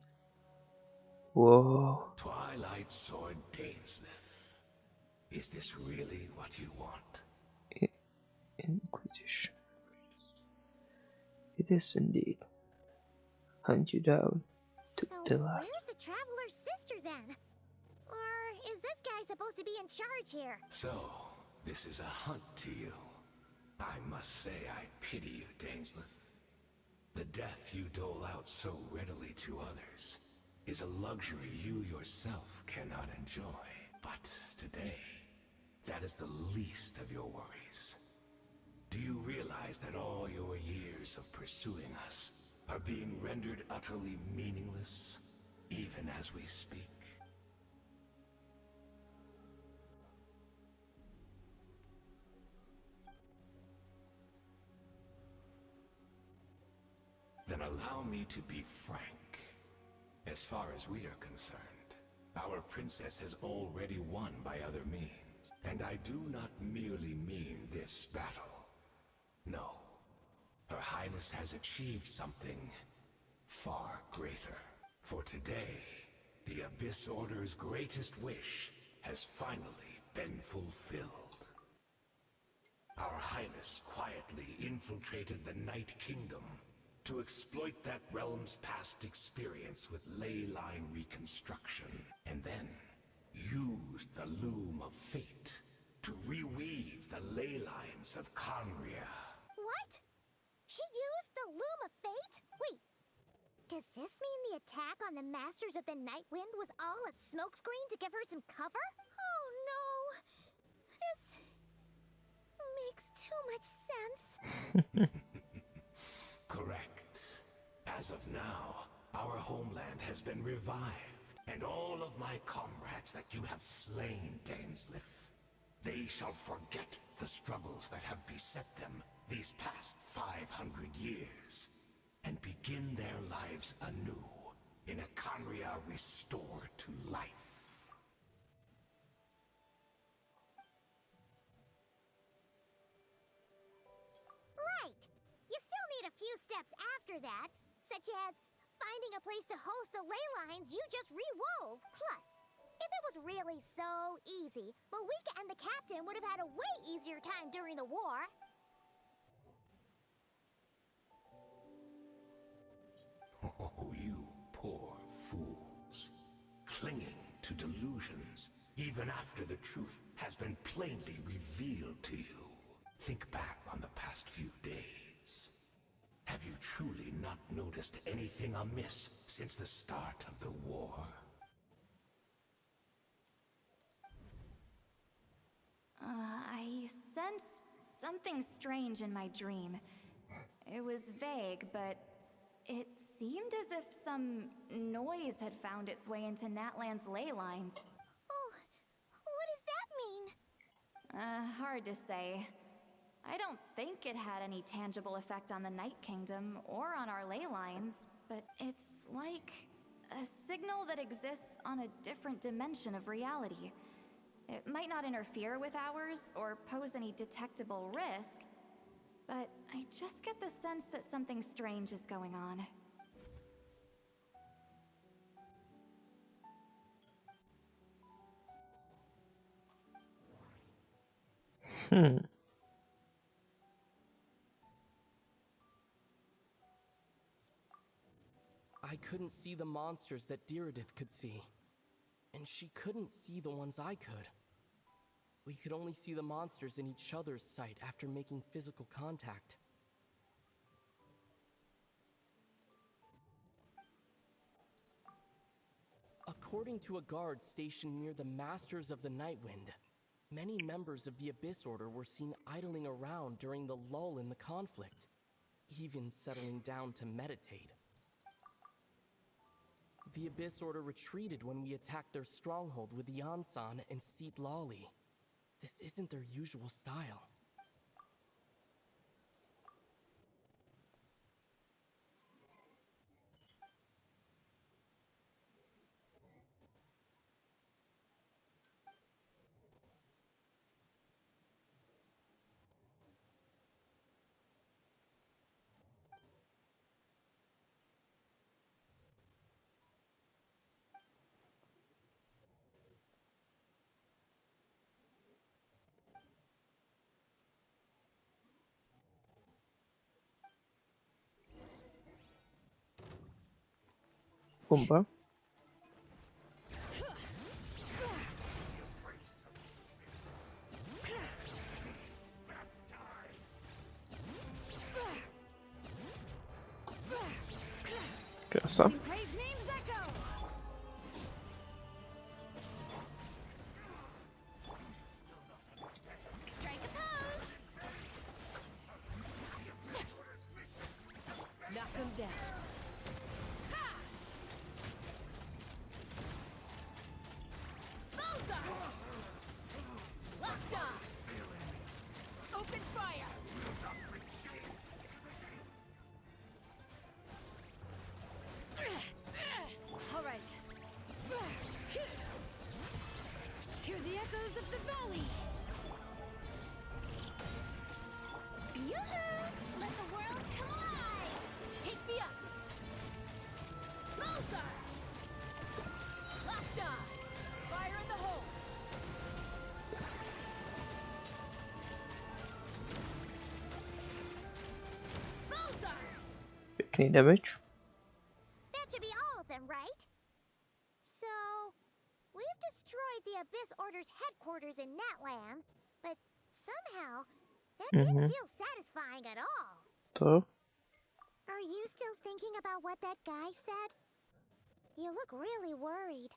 Speaker 1: Whoa.
Speaker 7: Twilight Sword Dainsleif. Is this really what you want?
Speaker 1: Inquisition. It is indeed. Hunt you down to
Speaker 2: So,
Speaker 1: the last.
Speaker 2: where's the Traveler's sister then? Or is this guy supposed to be in charge here?
Speaker 7: So, this is a hunt to you. I must say I pity you, Dainsleif. The death you dole out so readily to others is a luxury you yourself cannot enjoy. But today, that is the least of your worries. Do you realize that all your years of pursuing us are being rendered utterly meaningless, even as we speak? Then allow me to be frank. As far as we are concerned, our princess has already won by other means. And I do not merely mean this battle. No. Her Highness has achieved something far greater. For today, the Abyss Order's greatest wish has finally been fulfilled. Our Highness quietly infiltrated the Night Kingdom to exploit that realm's past experience with ley line reconstruction, and then used the Loom of Fate to reweave the ley lines of Conria.
Speaker 2: What? She used the Loom of Fate? Wait, does this mean the attack on the Masters of the Night Wind was all a smokescreen to give her some cover? Oh no! This makes too much sense.
Speaker 7: Correct. As of now, our homeland has been revived, and all of my comrades that you have slain, Dainsleif, They shall forget the struggles that have beset them these past 500 years, and begin their lives anew in a Conria restored to life.
Speaker 2: Right! You still need a few steps after that, such as finding a place to host the ley lines you just re-wove. Plus, if it was really so easy, Moika and the captain would have had a way easier time during the war.
Speaker 7: Oh, you poor fools. Clinging to delusions, even after the truth has been plainly revealed to you. Think back on the past few days. Have you truly not noticed anything amiss since the start of the war?
Speaker 5: I sensed something strange in my dream. It was vague, but it seemed as if some noise had found its way into Natlan's ley lines.
Speaker 2: Oh, what does that mean?
Speaker 5: Hard to say. I don't think it had any tangible effect on the Night Kingdom or on our ley lines, but it's like a signal that exists on a different dimension of reality. It might not interfere with ours or pose any detectable risk, but I just get the sense that something strange is going on.
Speaker 8: I couldn't see the monsters that Diridith could see. And she couldn't see the ones I could. We could only see the monsters in each other's sight after making physical contact. According to a guard stationed near the Masters of the Nightwind, many members of the Abyss Order were seen idling around during the lull in the conflict, even settling down to meditate. The Abyss Order retreated when we attacked their stronghold with Yansan and Seat Lawley. This isn't their usual style.
Speaker 1: Bomba. Krása.
Speaker 9: Knock him down.
Speaker 3: Open fire!
Speaker 9: All right. Hear the echoes of the valley.
Speaker 2: Yoo-hoo! Let the world come alive!
Speaker 3: Take me up! Mozart! Locked on! Fire in the hole! Mozart!
Speaker 1: Pěkný damage.
Speaker 2: That should be all of them, right? So, we've destroyed the Abyss Order's headquarters in Natlan, but somehow, that didn't feel satisfying at all.
Speaker 1: To.
Speaker 2: Are you still thinking about what that guy said? You look really worried.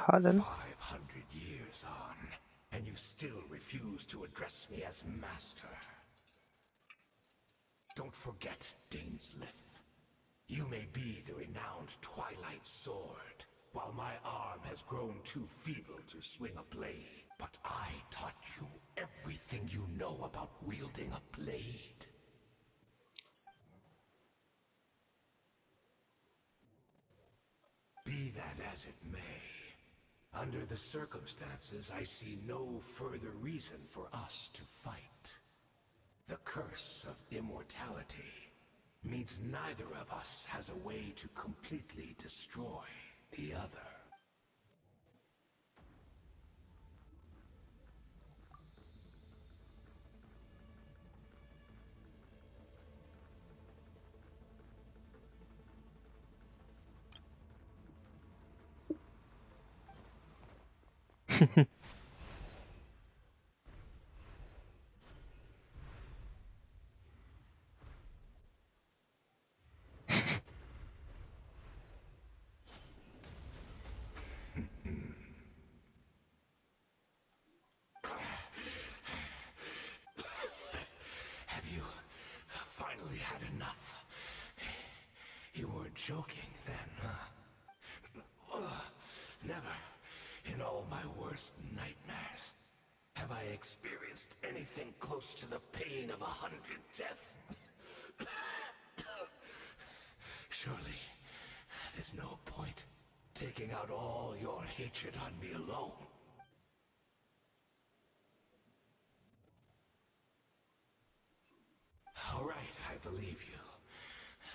Speaker 1: Hádem.
Speaker 7: 500 years on, and you still refuse to address me as master. Don't forget, Dainsleif. You may be the renowned Twilight Sword, while my arm has grown too feeble to swing a blade. But I taught you everything you know about wielding a blade. Be that as it may, under the circumstances, I see no further reason for us to fight. The curse of immortality means neither of us has a way to completely destroy the other. Have you finally had enough? You weren't joking then, huh? Never, in all my worst nightmares, have I experienced anything close to the pain of 100 deaths. Surely, there's no point taking out all your hatred on me alone. All right, I believe you.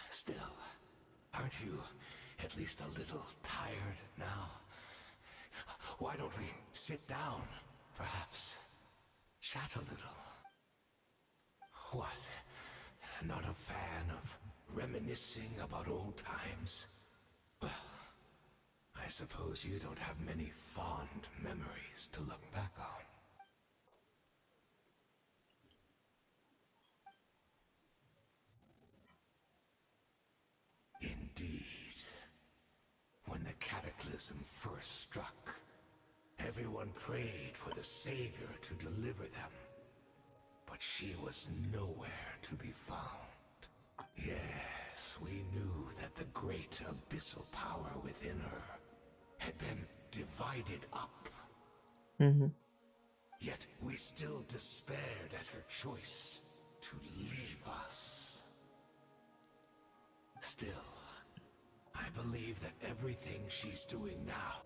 Speaker 7: Still, aren't you at least a little tired now? Why don't we sit down, perhaps? Chat a little. What? Not a fan of reminiscing about old times? Well, I suppose you don't have many fond memories to look back on. Indeed. When the cataclysm first struck, everyone prayed for the Savior to deliver them. But she was nowhere to be found. Yes, we knew that the great abyssal power within her had been divided up. Yet we still despaired at her choice to leave us. Still, I believe that everything she's doing now,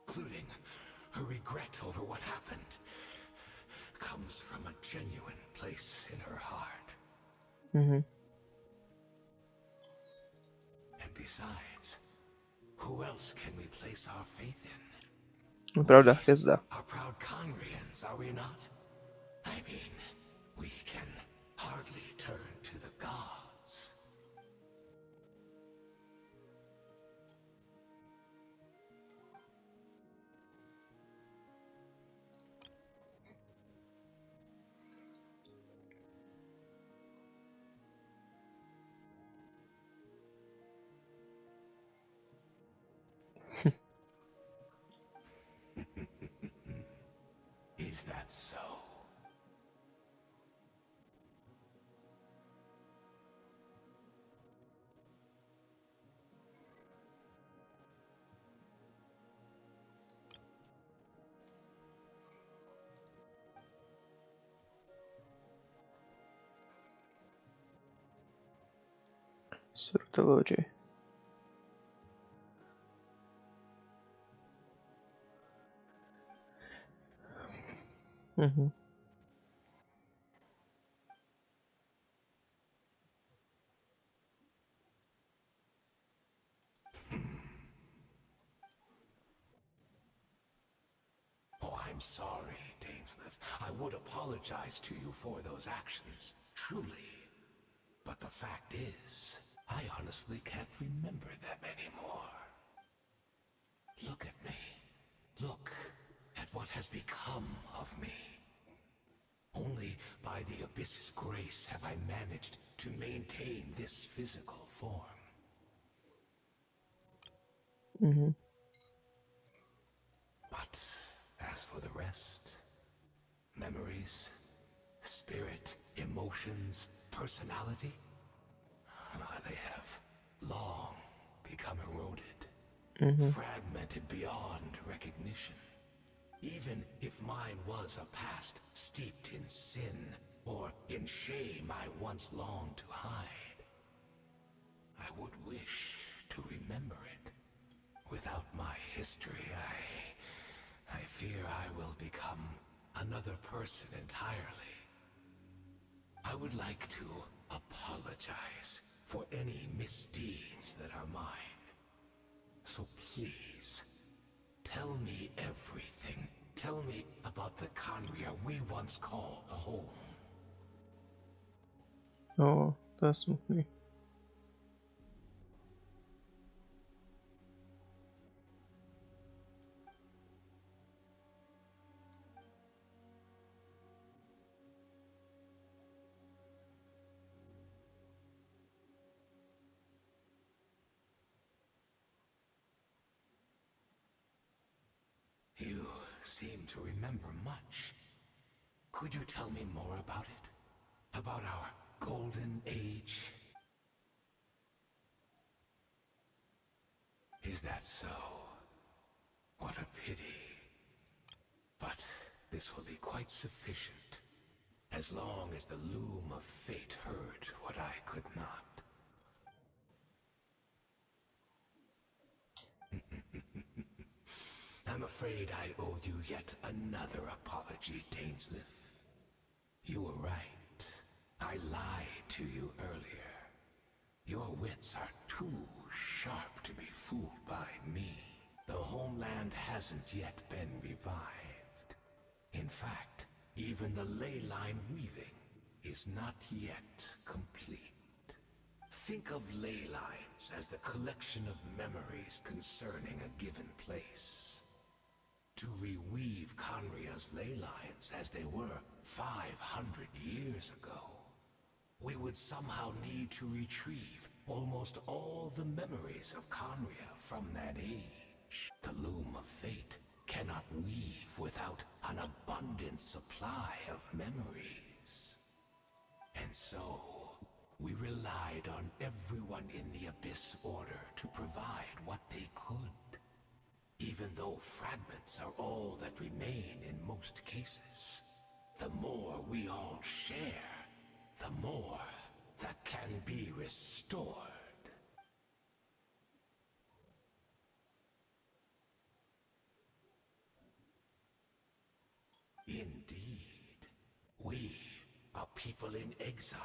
Speaker 7: including her regret over what happened, comes from a genuine place in her heart. And besides, who else can we place our faith in?
Speaker 1: Pravda, hvězda.
Speaker 7: Are proud Conrians, are we not? I mean, we can hardly turn to the gods. Is that so?
Speaker 1: Srutové oči.
Speaker 7: Oh, I'm sorry, Dainsleif. I would apologize to you for those actions. Truly. But the fact is, I honestly can't remember them anymore. Look at me. Look at what has become of me. Only by the Abyss's grace have I managed to maintain this physical form. But as for the rest, memories, spirit, emotions, personality, they have long become eroded, fragmented beyond recognition. Even if mine was a past steeped in sin or in shame I once longed to hide, I would wish to remember it. Without my history, I fear I will become another person entirely. I would like to apologize for any misdeeds that are mine. So please, tell me everything. Tell me about the Khaenri'ah we once called home.
Speaker 1: No, to je smutný.
Speaker 7: You seem to remember much. Could you tell me more about it? About our golden age? Is that so? What a pity. But this will be quite sufficient, as long as the loom of fate heard what I could not. I'm afraid I owe you yet another apology, Dainsleif. You were right. I lied to you earlier. Your wits are too sharp to be fooled by me. The homeland hasn't yet been revived. In fact, even the ley line weaving is not yet complete. Think of ley lines as the collection of memories concerning a given place. To reweave Khaenri'ah's ley lines as they were 500 years ago, we would somehow need to retrieve almost all the memories of Khaenri'ah from that age. The loom of fate cannot weave without an abundant supply of memories. And so, we relied on everyone in the Abyss Order to provide what they could. Even though fragments are all that remain in most cases, the more we all share, the more that can be restored. Indeed, we, a people in exile,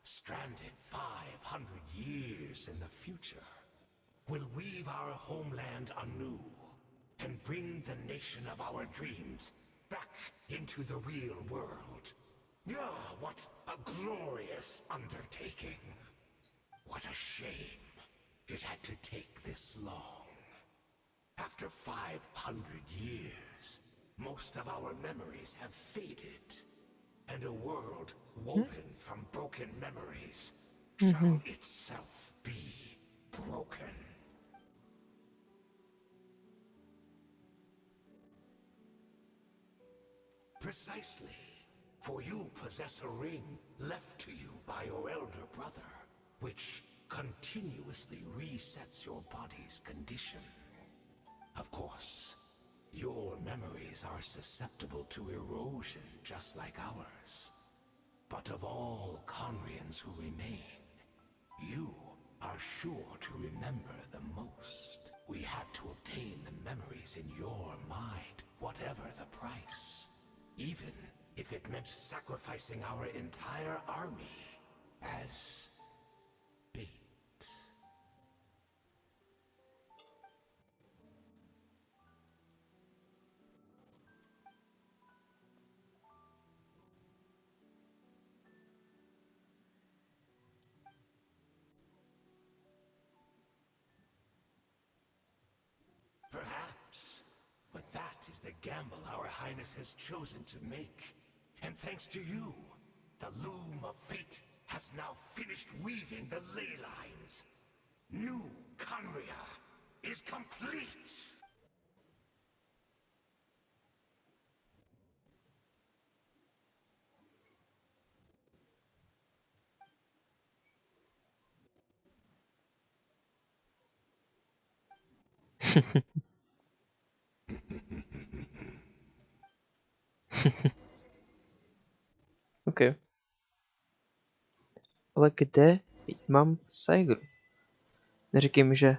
Speaker 7: stranded 500 years in the future, will weave our homeland anew and bring the nation of our dreams back into the real world. Ah, what a glorious undertaking! What a shame it had to take this long. After 500 years, most of our memories have faded, and a world woven from broken memories shall itself be broken. Precisely, for you possess a ring left to you by your elder brother, which continuously resets your body's condition. Of course, your memories are susceptible to erosion just like ours. But of all Khaenri'ahs who remain, you are sure to remember the most. We had to obtain the memories in your mind, whatever the price. Even if it meant sacrificing our entire army as bait. is the gamble our highness has chosen to make. And thanks to you, the loom of fate has now finished weaving the ley lines. New Conria is complete!
Speaker 1: OK. Ale kde mám Saigru? Neříkej mi, že...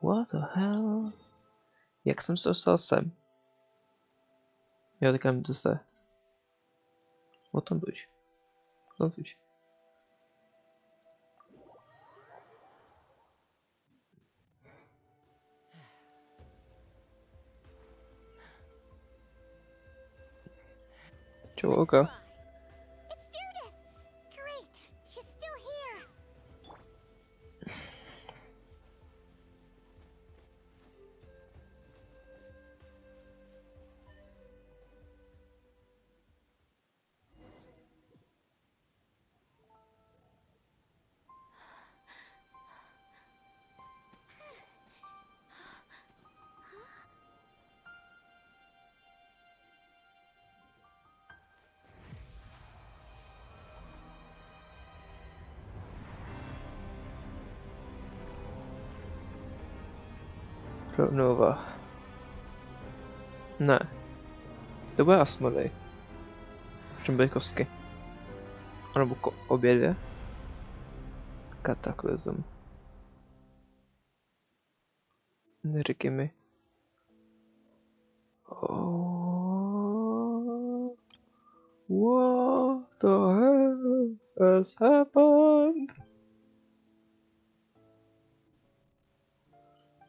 Speaker 1: What the hell? Jak jsem se dostal sem? Jo, teďka mi zase... O tom buď. No tuď. Čau, oka.
Speaker 2: It's Judith! Great! She's still here!
Speaker 1: Nova. Ne. To bude Asmodej. Čem byly kostky? Nebo obě dvě? Kataklizm. Neříkej mi. Oh, what the hell has happened?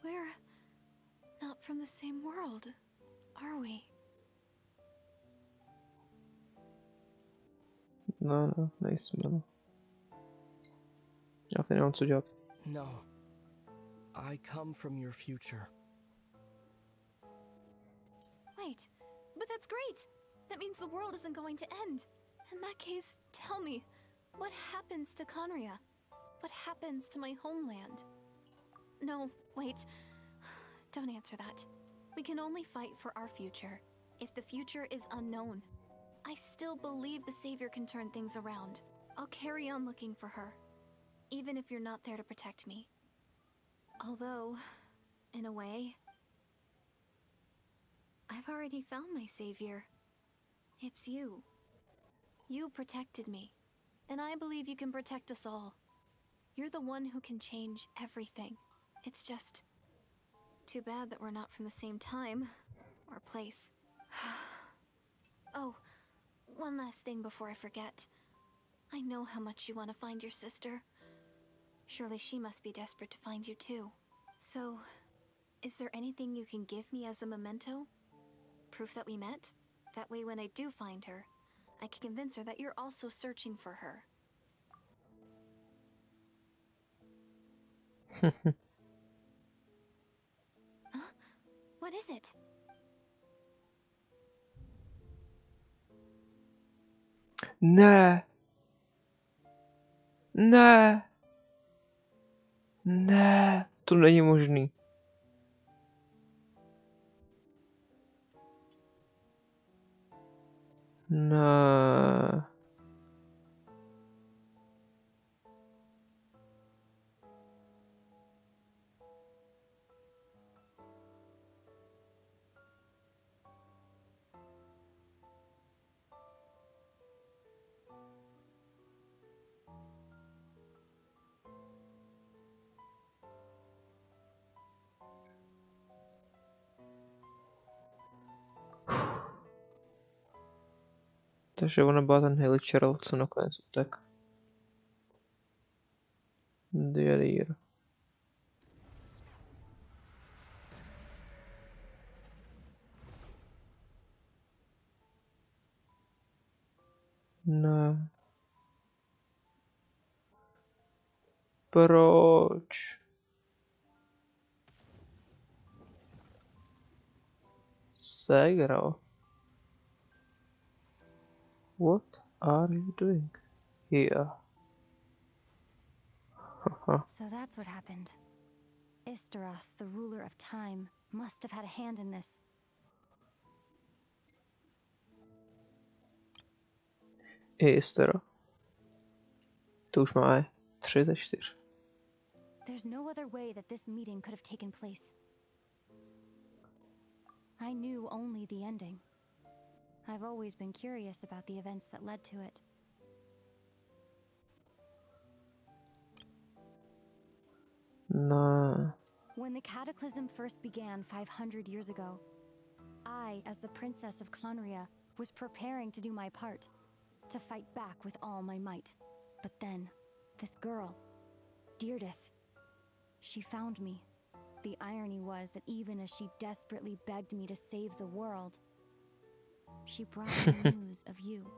Speaker 4: We're not from the same world, are we?
Speaker 1: No, nejsme, no. Já teď nemám co dělat.
Speaker 8: No. I come from your future.
Speaker 4: Wait, but that's great! That means the world isn't going to end. In that case, tell me, what happens to Conria? What happens to my homeland? No, wait. Don't answer that. We can only fight for our future. If the future is unknown, I still believe the Savior can turn things around. I'll carry on looking for her, even if you're not there to protect me. Although, in a way, I've already found my Savior. It's you. You protected me, and I believe you can protect us all. You're the one who can change everything. It's just too bad that we're not from the same time or place. Oh, one last thing before I forget. I know how much you want to find your sister. Surely she must be desperate to find you too. So, is there anything you can give me as a memento? Proof that we met? That way when I do find her, I can convince her that you're also searching for her. Huh? What is it?
Speaker 1: Ne. Ne. Ne. To není možný. Ne. Takže ona byla ten Hiličerl, co nakonec utek. Dear. Ne. Proč? Segro. What are you doing here?
Speaker 2: So that's what happened. Istaroth, the ruler of time, must have had a hand in this.
Speaker 1: Estero. To už máme 3 ze 4.
Speaker 2: There's no other way that this meeting could have taken place. I knew only the ending. I've always been curious about the events that led to it.
Speaker 1: No.
Speaker 2: When the cataclysm first began 500 years ago, I, as the Princess of Conria, was preparing to do my part, to fight back with all my might. But then, this girl, Deirdith, she found me. The irony was that even as she desperately begged me to save the world, she brought me news of you.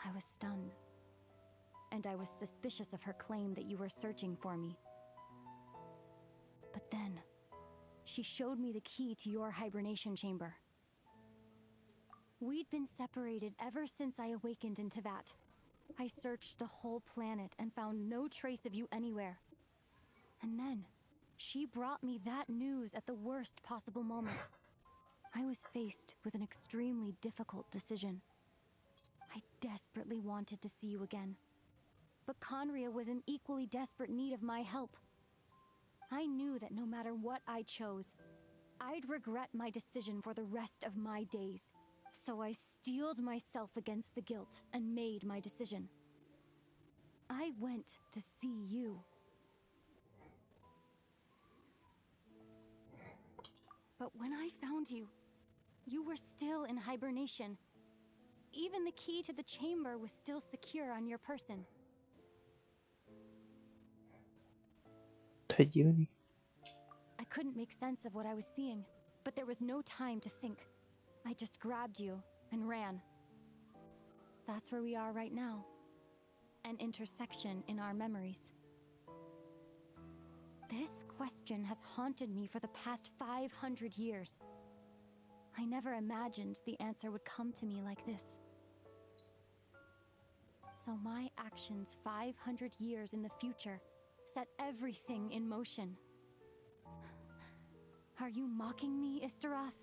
Speaker 2: I was stunned, and I was suspicious of her claim that you were searching for me. But then, she showed me the key to your hibernation chamber. We'd been separated ever since I awakened in Tevat. I searched the whole planet and found no trace of you anywhere. And then, she brought me that news at the worst possible moment. I was faced with an extremely difficult decision. I desperately wanted to see you again. But Conria was in equally desperate need of my help. I knew that no matter what I chose, I'd regret my decision for the rest of my days. So I steeled myself against the guilt and made my decision. I went to see you. But when I found you, you were still in hibernation. Even the key to the chamber was still secure on your person.
Speaker 1: To je divný.
Speaker 2: I couldn't make sense of what I was seeing, but there was no time to think. I just grabbed you and ran. That's where we are right now. An intersection in our memories. This question has haunted me for the past 500 years. I never imagined the answer would come to me like this. So my actions 500 years in the future set everything in motion. Are you mocking me, Istaroth?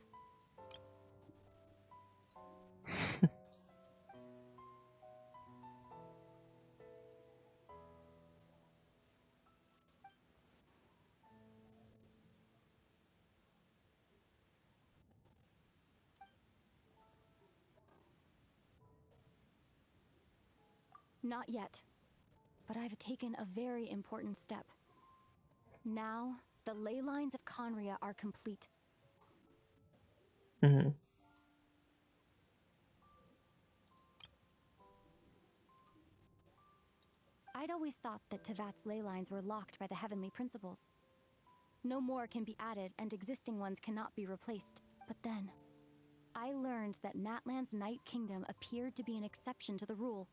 Speaker 2: Not yet, but I've taken a very important step. Now, the ley lines of Conria are complete.
Speaker 1: Mhm.
Speaker 2: I'd always thought that Tevat's ley lines were locked by the heavenly principles. No more can be added and existing ones cannot be replaced. But then, I learned that Natlan's Night Kingdom appeared to be an exception to the rule.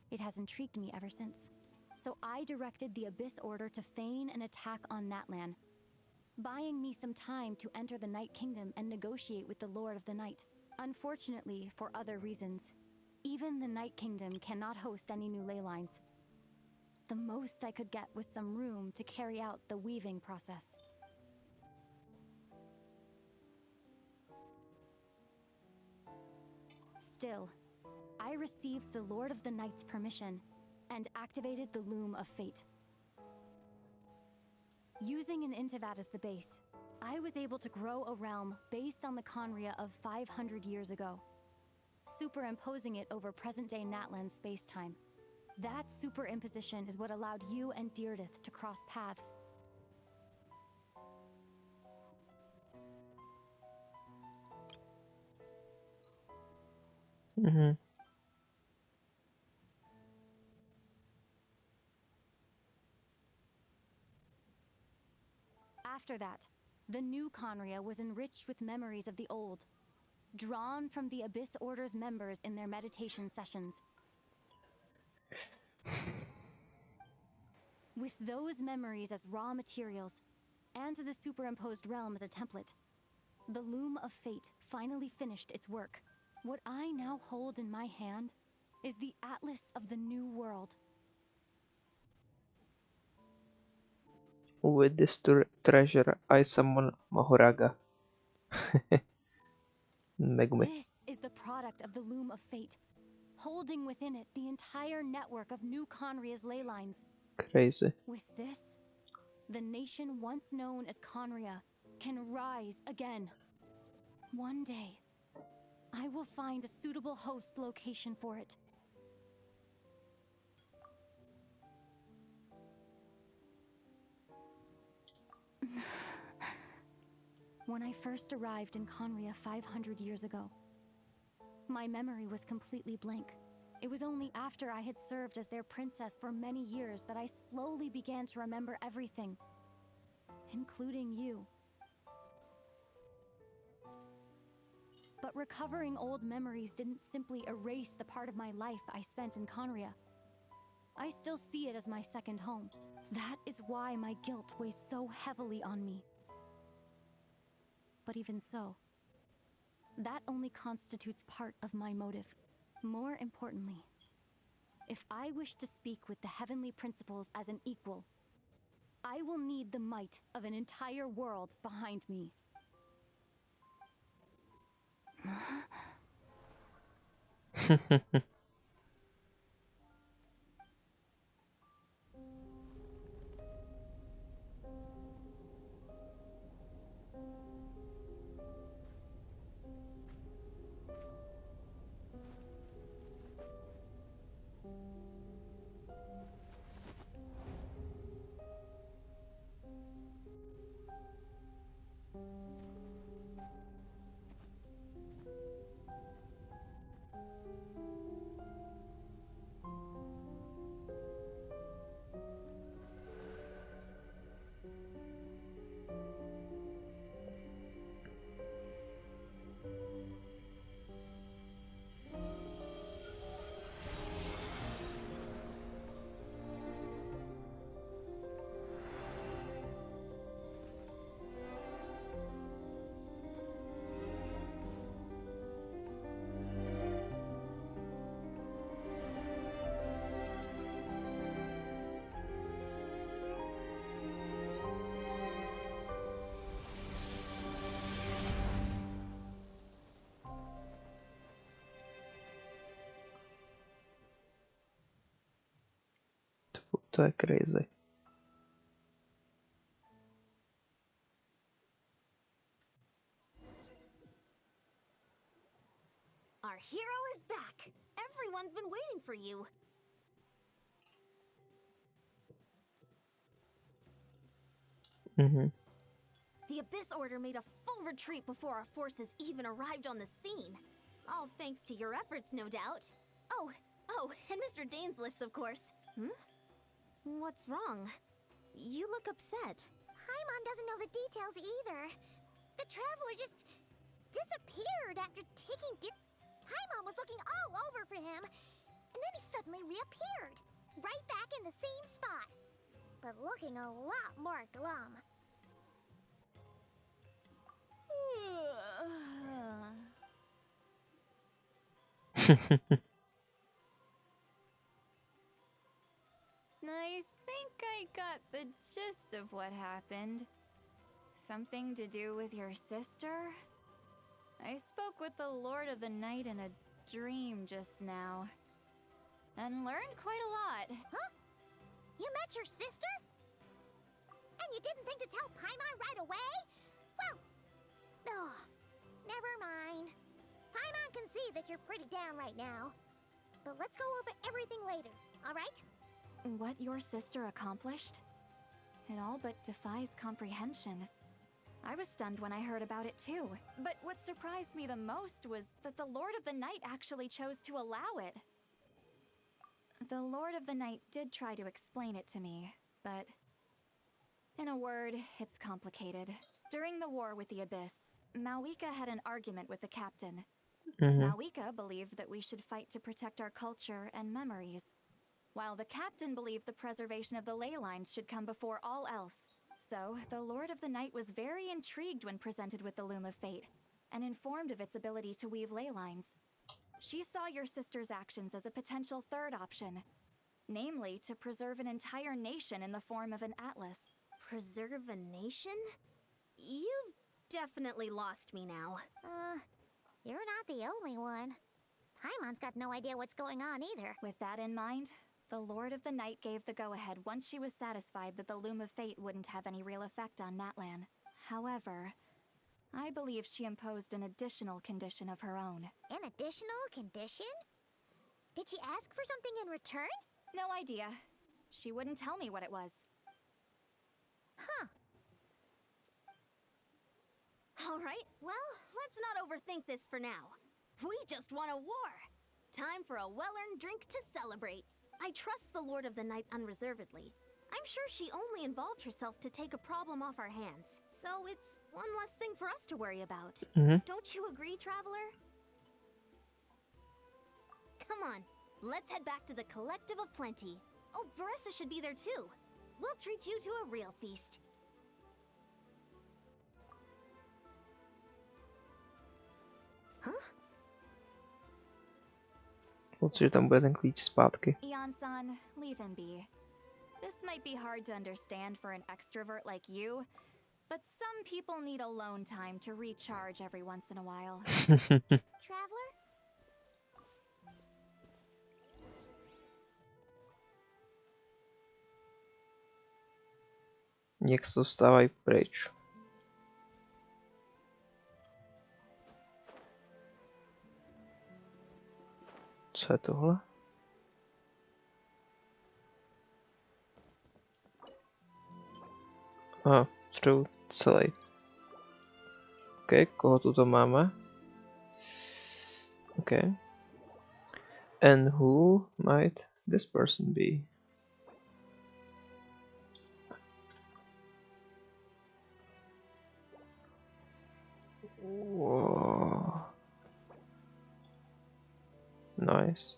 Speaker 2: It has intrigued me ever since. So I directed the Abyss Order to feign an attack on Natlan, buying me some time to enter the Night Kingdom and negotiate with the Lord of the Night. Unfortunately, for other reasons, even the Night Kingdom cannot host any new ley lines. The most I could get was some room to carry out the weaving process. Still, I received the Lord of the Night's permission and activated the Loom of Fate. Using an Intivat as the base, I was able to grow a realm based on the Conria of 500 years ago, superimposing it over present-day Natlan space-time. That superimposition is what allowed you and Deirdith to cross paths.
Speaker 1: Mhm.
Speaker 2: After that, the new Conria was enriched with memories of the old, drawn from the Abyss Order's members in their meditation sessions. With those memories as raw materials, and the superimposed realm as a template, The loom of fate finally finished its work. What I now hold in my hand is the Atlas of the New World.
Speaker 1: With this treasure, I summon Mahoraga. Megumi.
Speaker 2: This is the product of the loom of fate, holding within it the entire network of New Conria's ley lines.
Speaker 1: Crazy.
Speaker 2: With this, the nation once known as Conria can rise again. One day, I will find a suitable host location for it. When I first arrived in Conria 500 years ago, my memory was completely blank. It was only after I had served as their princess for many years that I slowly began to remember everything, including you. But recovering old memories didn't simply erase the part of my life I spent in Conria. I still see it as my second home. That is why my guilt weighs so heavily on me. But even so, that only constitutes part of my motive. More importantly, if I wish to speak with the heavenly principles as an equal, I will need the might of an entire world behind me.
Speaker 1: To je crazy.
Speaker 3: Our hero is back! Everyone's been waiting for you!
Speaker 1: Mhm.
Speaker 3: The Abyss Order made a full retreat before our forces even arrived on the scene. All thanks to your efforts, no doubt. Oh, and Mr. Dainsliff's, of course. What's wrong? You look upset.
Speaker 11: Paimon doesn't know the details either. The traveler just disappeared after taking Paimon was looking all over for him, and then he suddenly reappeared, right back in the same spot, but looking a lot more glum.
Speaker 5: I think I got the gist of what happened. Something to do with your sister? I spoke with the Lord of the Night in a dream just now, and learned quite a lot.
Speaker 11: Huh? You met your sister? And you didn't think to tell Paimon right away? Well, never mind. Paimon can see that you're pretty down right now. But let's go over everything later, alright?
Speaker 5: What your sister accomplished? It all but defies comprehension. I was stunned when I heard about it too. But what surprised me the most was that the Lord of the Night actually chose to allow it. The Lord of the Night did try to explain it to me, but in a word, it's complicated. During the war with the Abyss, Mawika had an argument with the captain. Mawika believed that we should fight to protect our culture and memories, while the captain believed the preservation of the ley lines should come before all else. So, the Lord of the Night was very intrigued when presented with the Loom of Fate, and informed of its ability to weave ley lines. She saw your sister's actions as a potential third option, namely to preserve an entire nation in the form of an atlas.
Speaker 2: Preserve a nation? You've definitely lost me now.
Speaker 11: You're not the only one. Paimon's got no idea what's going on either.
Speaker 5: With that in mind, the Lord of the Night gave the go-ahead once she was satisfied that the Loom of Fate wouldn't have any real effect on Natlan. However, I believe she imposed an additional condition of her own.
Speaker 11: An additional condition? Did she ask for something in return?
Speaker 5: No idea. She wouldn't tell me what it was.
Speaker 11: Huh.
Speaker 2: Alright, well, let's not overthink this for now. We just won a war! Time for a well-earned drink to celebrate. I trust the Lord of the Night unreservedly. I'm sure she only involved herself to take a problem off our hands. So it's one less thing for us to worry about. Don't you agree, Traveler? Come on, let's head back to the Collective of Plenty. Oh, Veressa should be there too. We'll treat you to a real feast. Huh?
Speaker 1: Určitě tam bude ten klíč zpátky.
Speaker 5: Ion-san, leave him be. This might be hard to understand for an extrovert like you, but some people need alone time to recharge every once in a while.
Speaker 11: Traveler?
Speaker 1: Jak se dostávají pryč. Co je tohle? Aha, třebu celý. OK, koho tu to máme? OK. And who might this person be? Whoa. Nice.